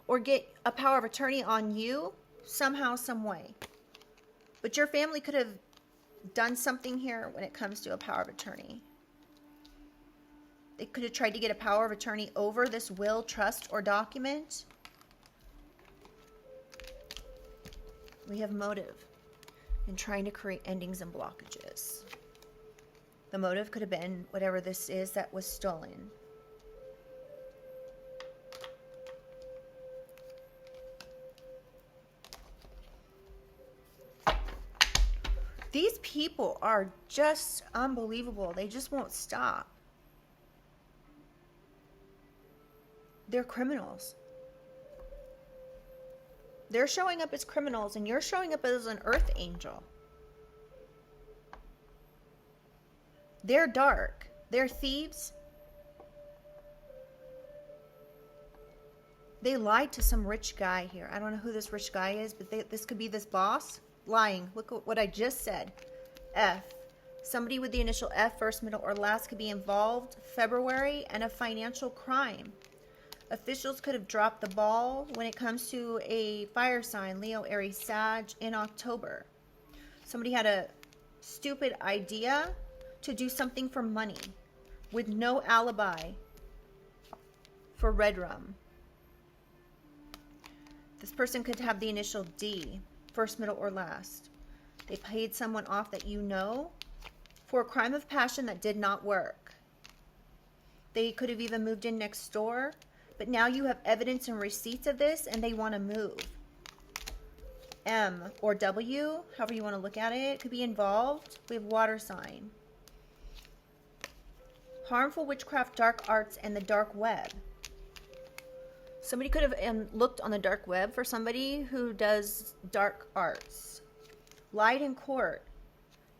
or get a power of attorney on you somehow, some way. But your family could have done something here when it comes to a power of attorney. They could have tried to get a power of attorney over this will, trust, or document. We have motive in trying to create endings and blockages. The motive could have been whatever this is that was stolen. These people are just unbelievable. They just won't stop. They're criminals. They're showing up as criminals, and you're showing up as an earth angel. They're dark. They're thieves. They lied to some rich guy here. I don't know who this rich guy is, but this could be this boss lying. Look at what I just said. F. Somebody with the initial F, first, middle, or last, could be involved February and a financial crime. Officials could have dropped the ball when it comes to a fire sign, Leo, Aries, Sag, in October. Somebody had a stupid idea to do something for money with no alibi for red rum. This person could have the initial D, first, middle, or last. They paid someone off that you know for a crime of passion that did not work. They could have even moved in next door, but now you have evidence and receipts of this and they want to move. M or W, however you want to look at it, could be involved. We have water sign. Harmful witchcraft, dark arts, and the dark web. Somebody could have looked on the dark web for somebody who does dark arts. Lied in court,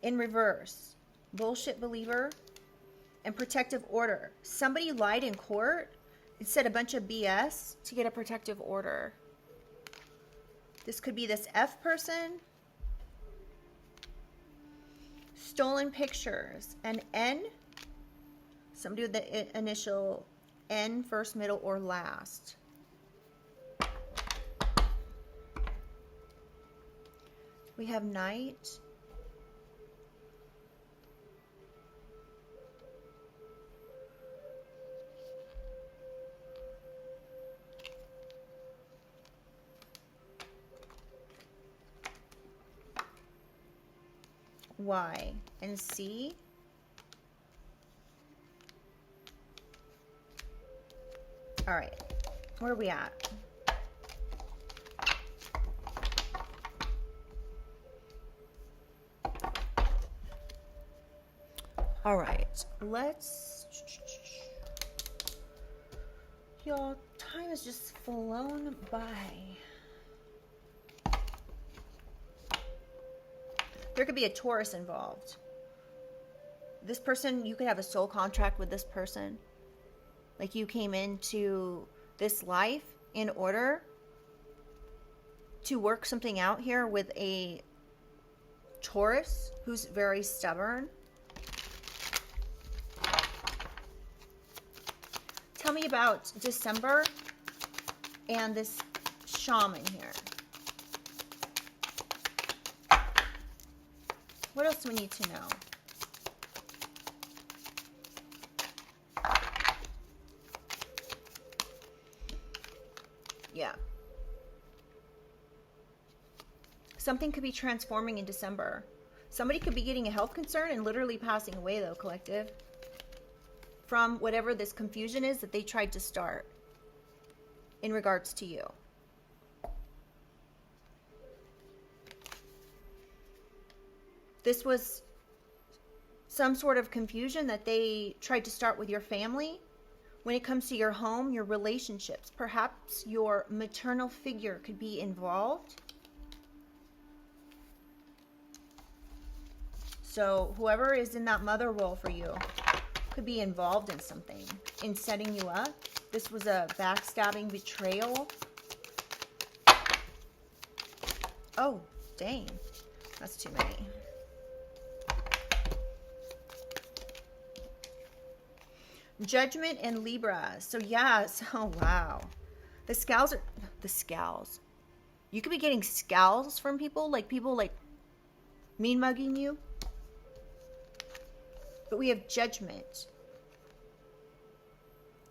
in reverse, bullshit believer, and protective order. Somebody lied in court and said a bunch of BS to get a protective order. This could be this F person. Stolen pictures. And N, somebody with the initial N, first, middle, or last. We have night. Y and C. All right, where are we at? All right, let's, y'all, time has just flown by. There could be a Taurus involved. This person, you could have a soul contract with this person. Like you came into this life in order to work something out here with a Taurus who's very stubborn. Tell me about December and this shaman here. What else do we need to know? Yeah. Something could be transforming in December. Somebody could be getting a health concern and literally passing away, though, collective, from whatever this confusion is that they tried to start in regards to you. This was some sort of confusion that they tried to start with your family when it comes to your home, your relationships. Perhaps your maternal figure could be involved. So whoever is in that mother role for you could be involved in something, in setting you up. This was a backstabbing betrayal. Oh, dang. That's too many. Judgment and Libra. So yeah, so wow. The scowls are the scowls. You could be getting scowls from people like mean mugging you. But we have judgment.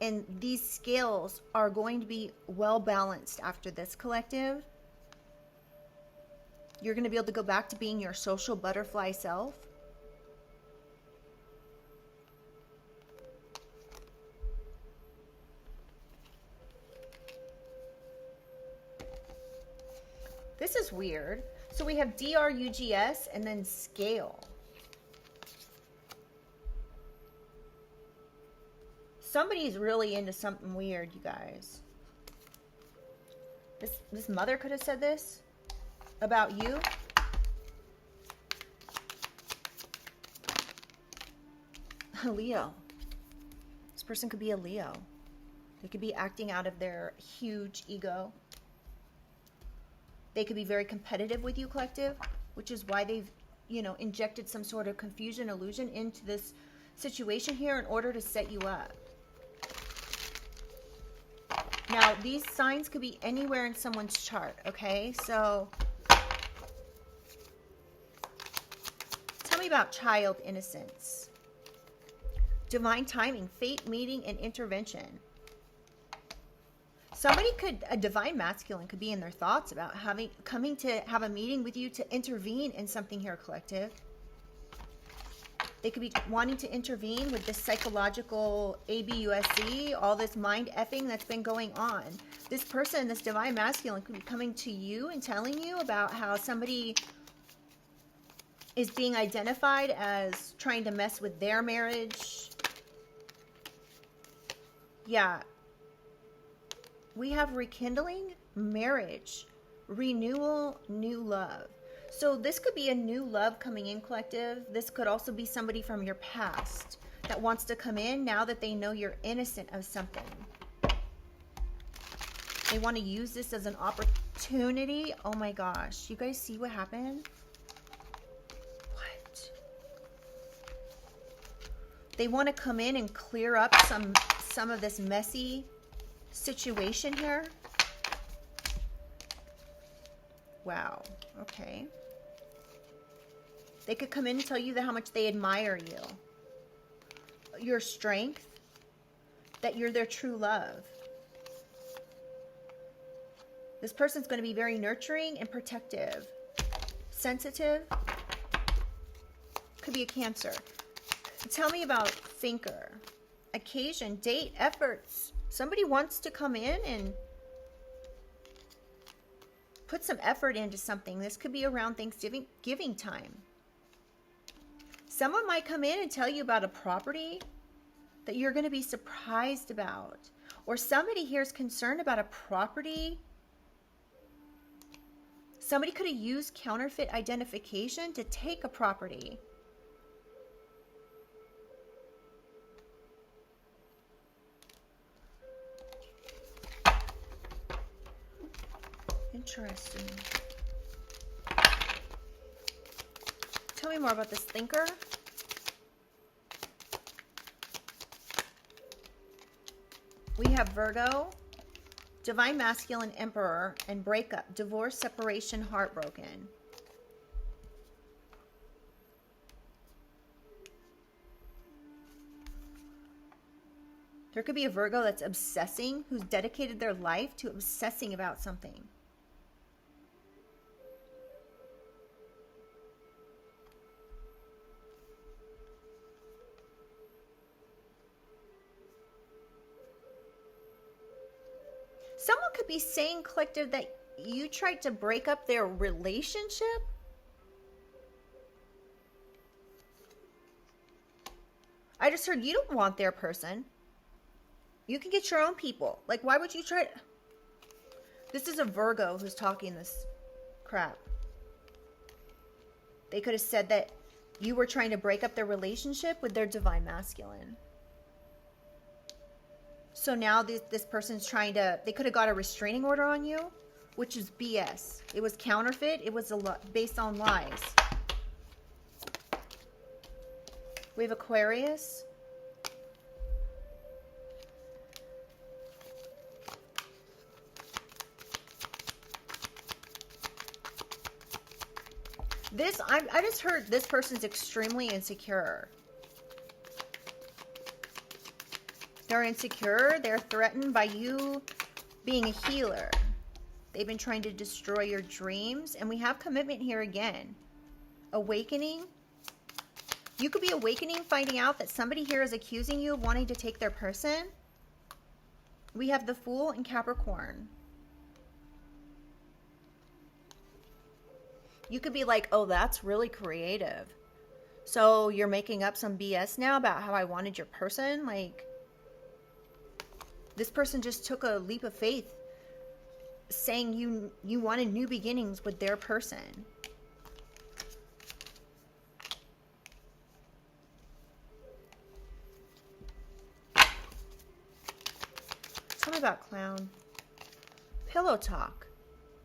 And these scales are going to be well balanced after this, collective. You're going to be able to go back to being your social butterfly self. This is weird. So we have DRUGS and then scale. Somebody's really into something weird, you guys. This mother could have said this about you. Leo. This person could be a Leo. They could be acting out of their huge ego. They could be very competitive with you, collective, which is why they've, you know, injected some sort of confusion, illusion into this situation here in order to set you up. Now, these signs could be anywhere in someone's chart, okay? So, tell me about child innocence. Divine timing, fate, meeting, and intervention. Somebody could, a divine masculine could be in their thoughts about coming to have a meeting with you to intervene in something here, collective. They could be wanting to intervene with this psychological ABUSC, all this mind effing that's been going on. This person, this divine masculine, could be coming to you and telling you about how somebody is being identified as trying to mess with their marriage. Yeah. We have rekindling, marriage, renewal, new love. So this could be a new love coming in, collective. This could also be somebody from your past that wants to come in now that they know you're innocent of something. They want to use this as an opportunity. Oh my gosh. You guys see what happened? What? They want to come in and clear up some of this messy situation here. Wow. Okay. They could come in and tell you that how much they admire you, your strength, that you're their true love. This person's going to be very nurturing and protective, sensitive. Could be a Cancer. Tell me about thinker, occasion, date, efforts. Somebody wants to come in and put some effort into something. This could be around Thanksgiving time. Someone might come in and tell you about a property that you're going to be surprised about. Or somebody here is concerned about a property. Somebody could have used counterfeit identification to take a property. Interesting. Tell me more about this thinker. We have Virgo, divine masculine emperor, and breakup, divorce, separation, heartbroken. There could be a Virgo that's obsessing, who's dedicated their life to obsessing about something. Someone could be saying, collective, that you tried to break up their relationship. I just heard you don't want their person. You can get your own people. Like, why would you try to... This is a Virgo who's talking this crap. They could have said that you were trying to break up their relationship with their divine masculine. So now this person's trying to... They could have got a restraining order on you, which is BS. It was counterfeit. It was based on lies. We have Aquarius. I just heard this person's extremely insecure. They're insecure. They're threatened by you being a healer. They've been trying to destroy your dreams. And we have commitment here again. Awakening. You could be awakening, finding out that somebody here is accusing you of wanting to take their person. We have the Fool and Capricorn. You could be like, oh, that's really creative. So you're making up some BS now about how I wanted your person? Like, this person just took a leap of faith saying you wanted new beginnings with their person. about clown. Pillow talk.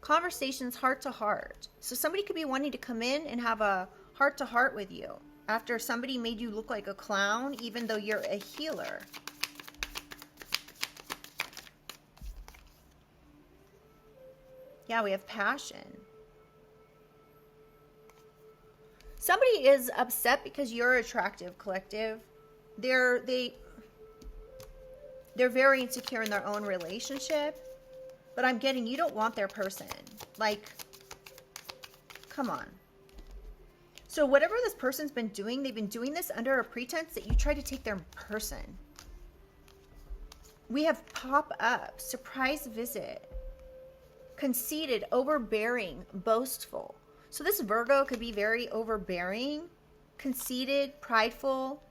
Conversations heart to heart. So somebody could be wanting to come in and have a heart to heart with you after somebody made you look like a clown, even though you're a healer. Yeah, we have passion. Somebody is upset because you're attractive, collective. They're very insecure in their own relationship. But I'm getting, you don't want their person. Like, come on. So whatever this person's been doing, they've been doing this under a pretense that you try to take their person. We have pop up, surprise visit, conceited, overbearing, boastful. So this Virgo could be very overbearing, conceited, prideful.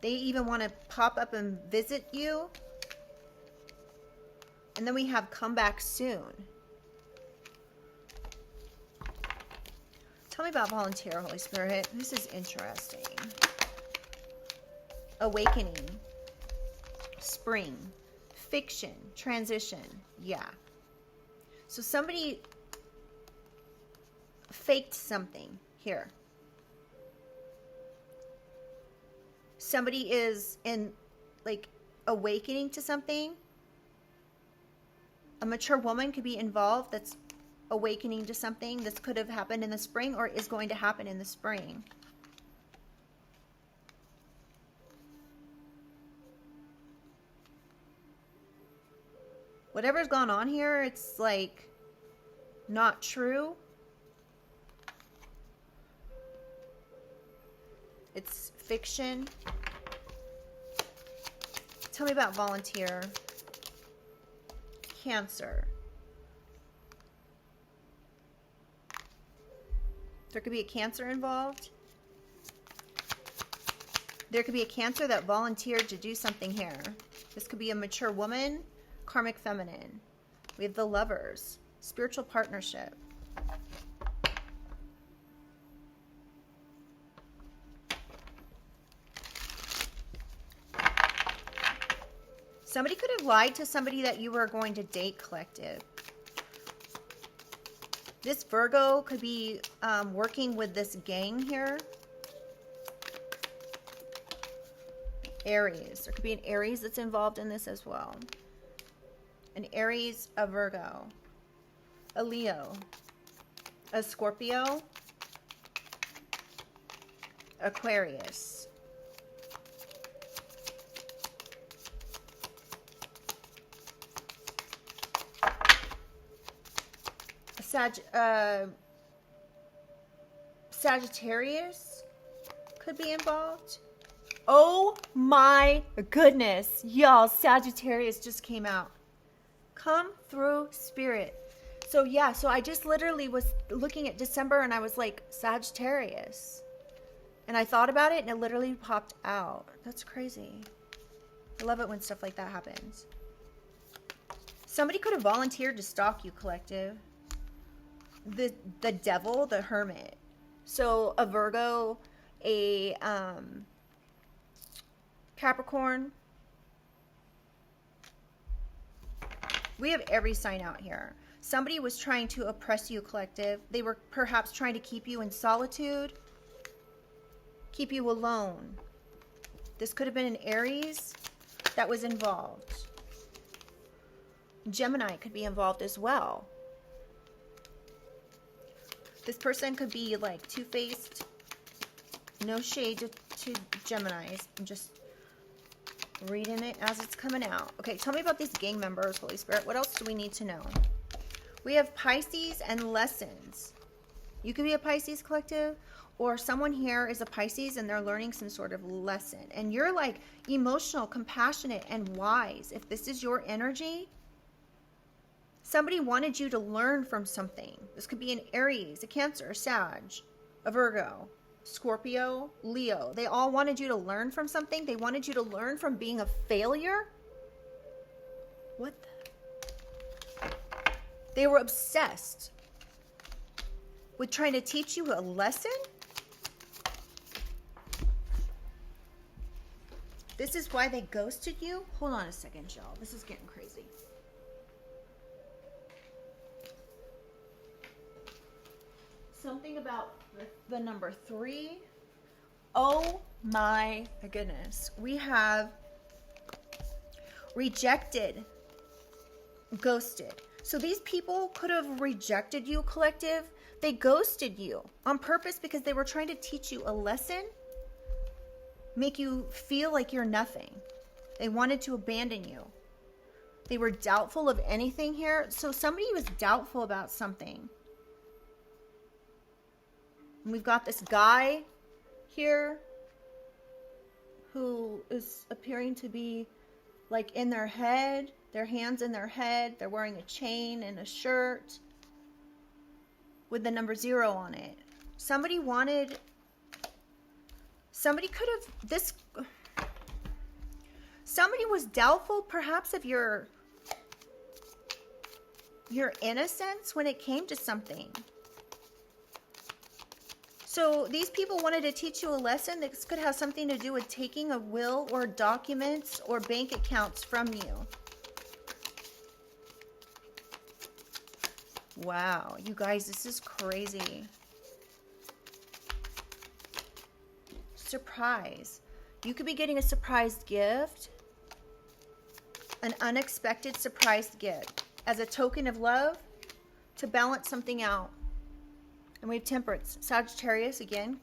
They even want to pop up and visit you. And then we have come back soon. Tell me about volunteer, Holy Spirit. This is interesting. Awakening. Spring. Fiction. Transition. Yeah. So somebody faked something here. Somebody is in, like, awakening to something. A mature woman could be involved that's awakening to something. This could have happened in the spring or is going to happen in the spring. Whatever's gone on here, it's like not true. It's fiction. Tell me about volunteer. Cancer. There could be a Cancer involved. There could be a Cancer that volunteered to do something here. This could be a mature woman, karmic feminine. We have the Lovers, spiritual partnership. Somebody could have lied to somebody that you were going to date, collective. This Virgo could be working with this gang here. Aries. There could be an Aries that's involved in this as well. An Aries, a Virgo. A Leo. A Scorpio. Aquarius. Sagittarius could be involved. Oh my goodness. Y'all, Sagittarius just came out. Come through, Spirit. So yeah, so I just literally was looking at December and I was like, Sagittarius. And I thought about it and it literally popped out. That's crazy. I love it when stuff like that happens. Somebody could have volunteered to stalk you, collective. The Devil, the Hermit. So a Virgo, a Capricorn. We have every sign out here. Somebody was trying to oppress you, collective. They were perhaps trying to keep you in solitude, keep you alone. This could have been an Aries that was involved. Gemini could be involved as well. This person could be like two-faced. No shade to Geminis. I'm just reading it as it's coming out. Okay, tell me about these gang members, Holy Spirit. What else do we need to know? We have Pisces and lessons. You could be a Pisces, collective, or someone here is a Pisces and they're learning some sort of lesson. And you're like emotional, compassionate, and wise. If this is your energy, somebody wanted you to learn from something. This could be an Aries, a Cancer, a Sag, a Virgo, Scorpio, Leo. They all wanted you to learn from something. They wanted you to learn from being a failure. What the? They were obsessed with trying to teach you a lesson. This is why they ghosted you. Hold on a second, y'all. This is getting crazy. something about the number 3. Oh my goodness. We have rejected, ghosted. So these people could have rejected you, collective. They ghosted you on purpose because they were trying to teach you a lesson, make you feel like you're nothing. They wanted to abandon you. They were doubtful of anything here. So somebody was doubtful about something. And we've got this guy here who is appearing to be like in their head, their hands in their head. They're wearing a chain and a shirt with the number 0 on it. Somebody was doubtful perhaps of your innocence when it came to something. So these people wanted to teach you a lesson. This could have something to do with taking a will or documents or bank accounts from you. Wow, you guys, this is crazy. Surprise. You could be getting a surprise gift, an unexpected surprise gift as a token of love to balance something out. And we have Temperance, Sagittarius again.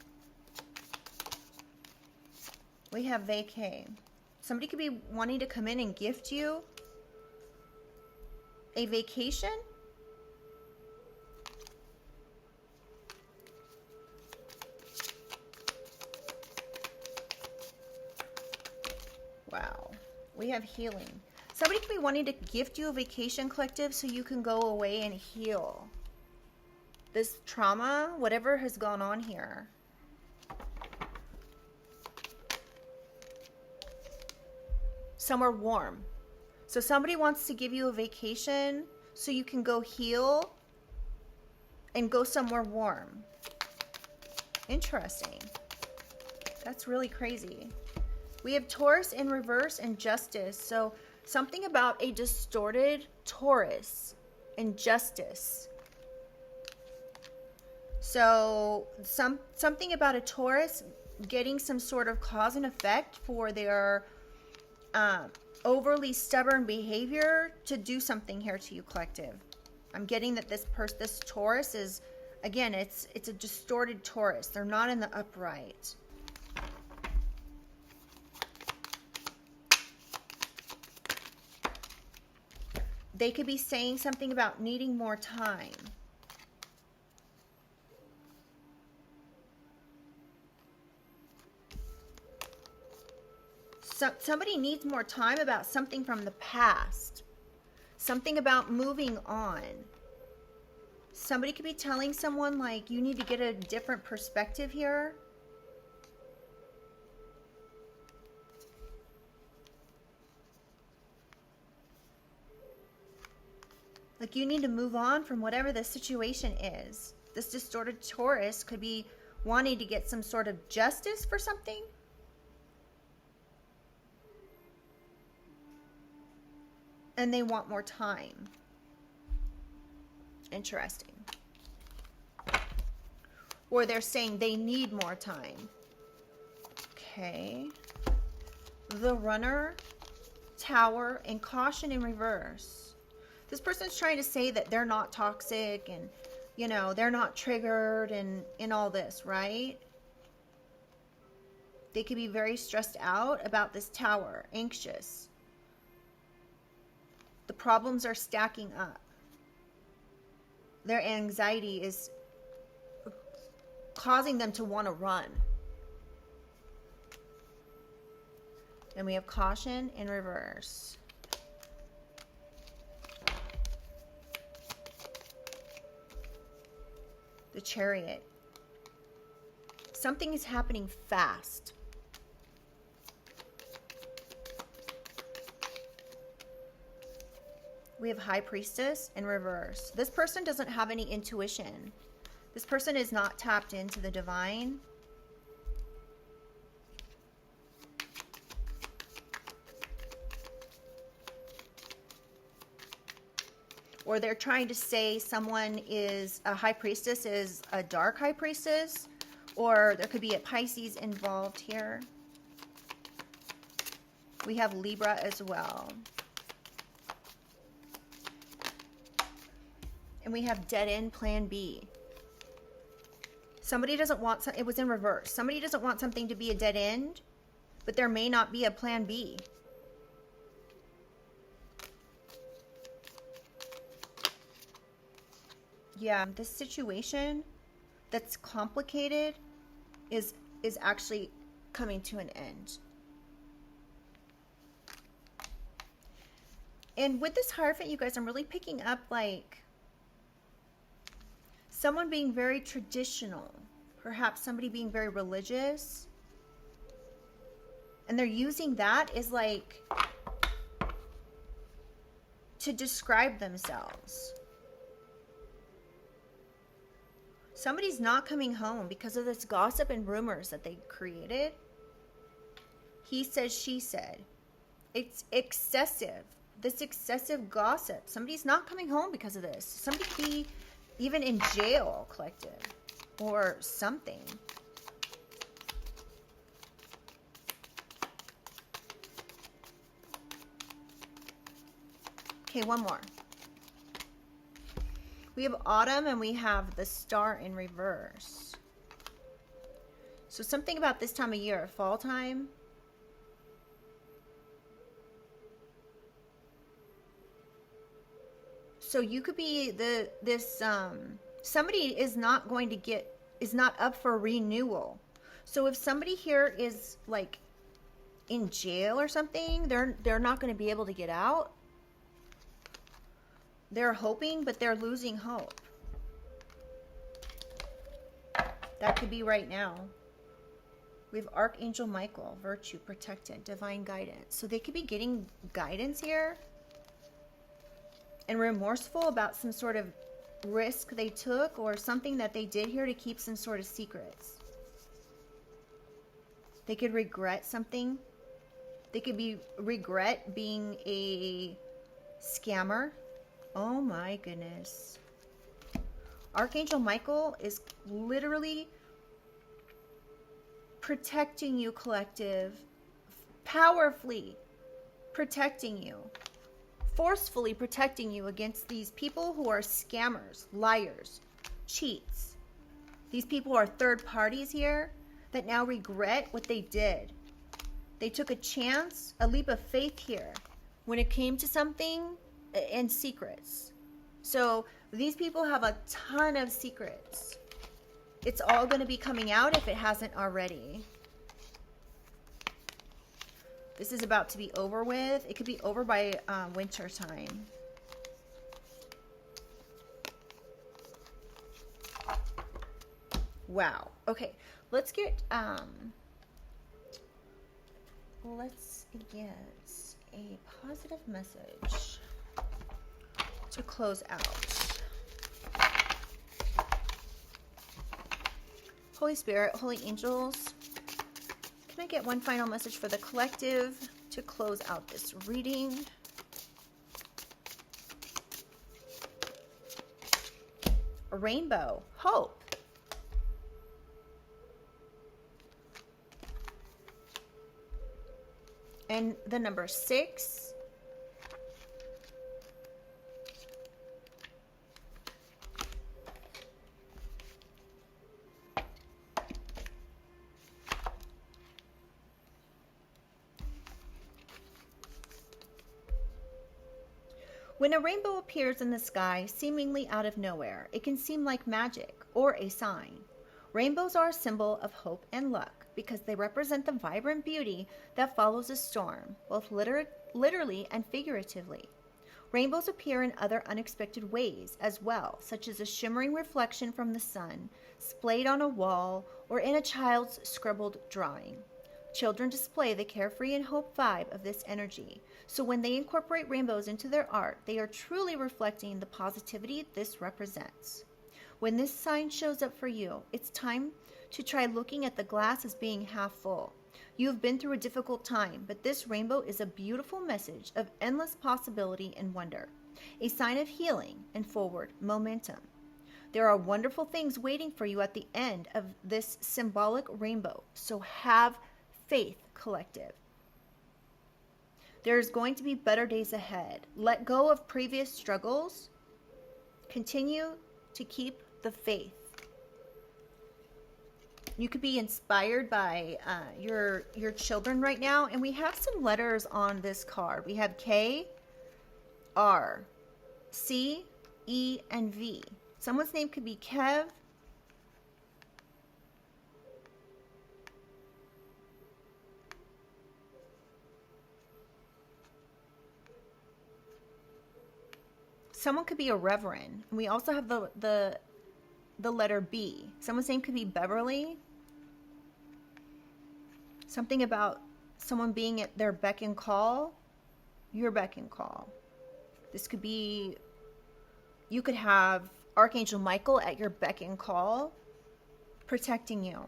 We have vacay. Somebody could be wanting to come in and gift you a vacation. Wow. We have healing. Somebody could be wanting to gift you a vacation, collective, so you can go away and heal this trauma, whatever has gone on here. Somewhere warm. So somebody wants to give you a vacation so you can go heal and go somewhere warm. Interesting. That's really crazy. We have Taurus in reverse and Justice. So something about a distorted Taurus and Justice. So something about a Taurus getting some sort of cause and effect for their overly stubborn behavior to do something here to you, collective. I'm getting that this Taurus is, again, it's a distorted Taurus. They're not in the upright. They could be saying something about needing more time. Somebody needs more time about something from the past. Something about moving on. Somebody could be telling someone like you need to get a different perspective here. Like you need to move on from whatever the situation is. This distorted Taurus could be wanting to get some sort of justice for something. And they want more time. Interesting. Or they're saying they need more time. Okay. The Runner, Tower, and Caution in reverse. This person's trying to say that they're not toxic and, you know, they're not triggered and all this, right? They could be very stressed out about this Tower, anxious. The problems are stacking up. Their anxiety is causing them to want to run. And we have Caution in reverse. The Chariot. Something is happening fast. We have High Priestess in reverse. This person doesn't have any intuition. This person is not tapped into the divine. or they're trying to say someone is a high priestess, is a dark high priestess, or there could be a Pisces involved here. We have Libra as well. And we have dead end plan B. Somebody doesn't want, it was in reverse. Somebody doesn't want something to be a dead end, but there may not be a plan B. Yeah, this situation that's complicated is actually coming to an end. And with this Hierophant, you guys, I'm really picking up like someone being very traditional, perhaps somebody being very religious, and they're using that as like to describe themselves. Somebody's not coming home because of this gossip and rumors that they created. He said, she said. It's excessive. This excessive gossip. Somebody's not coming home because of this. Somebody could be even in jail, collective, or something. Okay, one more. We have Autumn and we have the Star in reverse. So something about this time of year, fall time. So you could be somebody is not going to get, is not up for renewal. So if somebody here is like in jail or something, they're not going to be able to get out. They're hoping, but they're losing hope. That could be right now. We have Archangel Michael, virtue, protected, divine guidance. So they could be getting guidance here and remorseful about some sort of risk they took or something that they did here to keep some sort of secrets. They could regret something. They could regret being a scammer. Oh my goodness. Archangel Michael is literally protecting you, collective, powerfully protecting you, forcefully protecting you against these people who are scammers, liars, cheats. These people are third parties here that now regret what they did. They took a chance, a leap of faith here when it came to something and secrets. So these people have a ton of secrets. It's all going to be coming out if it hasn't already. This is about to be over with. It could be over by winter time. Wow. Okay, let's get a positive message to close out. Holy Spirit, Holy Angels, can I get one final message for the collective to close out this reading? A rainbow, hope. And the number 6. When a rainbow appears in the sky, seemingly out of nowhere, it can seem like magic or a sign. Rainbows are a symbol of hope and luck because they represent the vibrant beauty that follows a storm, both literally and figuratively. Rainbows appear in other unexpected ways as well, such as a shimmering reflection from the sun, splayed on a wall, or in a child's scribbled drawing. Children display the carefree and hope vibe of this energy, so when they incorporate rainbows into their art, they are truly reflecting the positivity this represents. When this sign shows up for you, it's time to try looking at the glass as being half full. You have been through a difficult time, but this rainbow is a beautiful message of endless possibility and wonder. a sign of healing and forward momentum. There are wonderful things waiting for you at the end of this symbolic rainbow, so have faith, collective. There's going to be better days ahead. Let go of previous struggles. Continue to keep the faith. You could be inspired by your children right now. And we have some letters on this card. We have K, R, C, E, and V. Someone's name could be Kev. Someone could be a reverend. And we also have the letter B. Someone's name could be Beverly. Something about someone being at their beck and call. Your beck and call. This could be, you could have Archangel Michael at your beck and call, protecting you.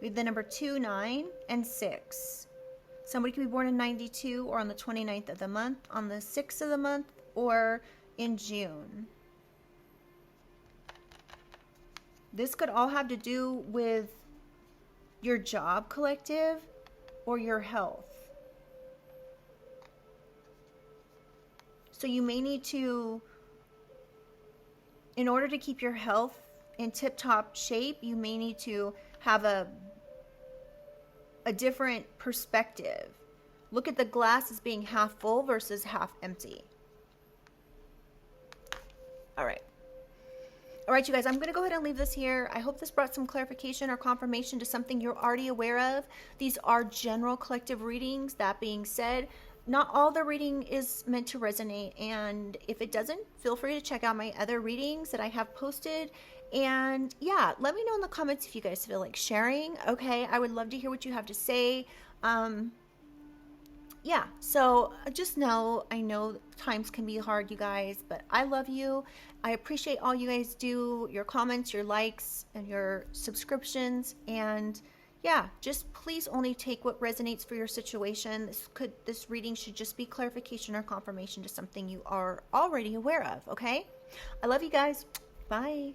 We have the number 2, 9, and 6. Somebody could be born in 92 or on the 29th of the month, on the 6th of the month, or in June. This could all have to do with your job, collective, or your health. So you may need to, in order to keep your health in tip-top shape, you may need to have a different perspective. Look at the glass as being half full versus half empty. All right. All right, you guys, I'm going to go ahead and leave this here. I hope this brought some clarification or confirmation to something you're already aware of. These are general collective readings. That being said, not all the reading is meant to resonate. And if it doesn't, feel free to check out my other readings that I have posted. And yeah, let me know in the comments if you guys feel like sharing. Okay, I would love to hear what you have to say. Yeah, so just know, I know times can be hard, you guys, but I love you. I appreciate all you guys do, your comments, your likes, and your subscriptions. And yeah, just please only take what resonates for your situation. This reading should just be clarification or confirmation to something you are already aware of, okay? I love you guys. Bye.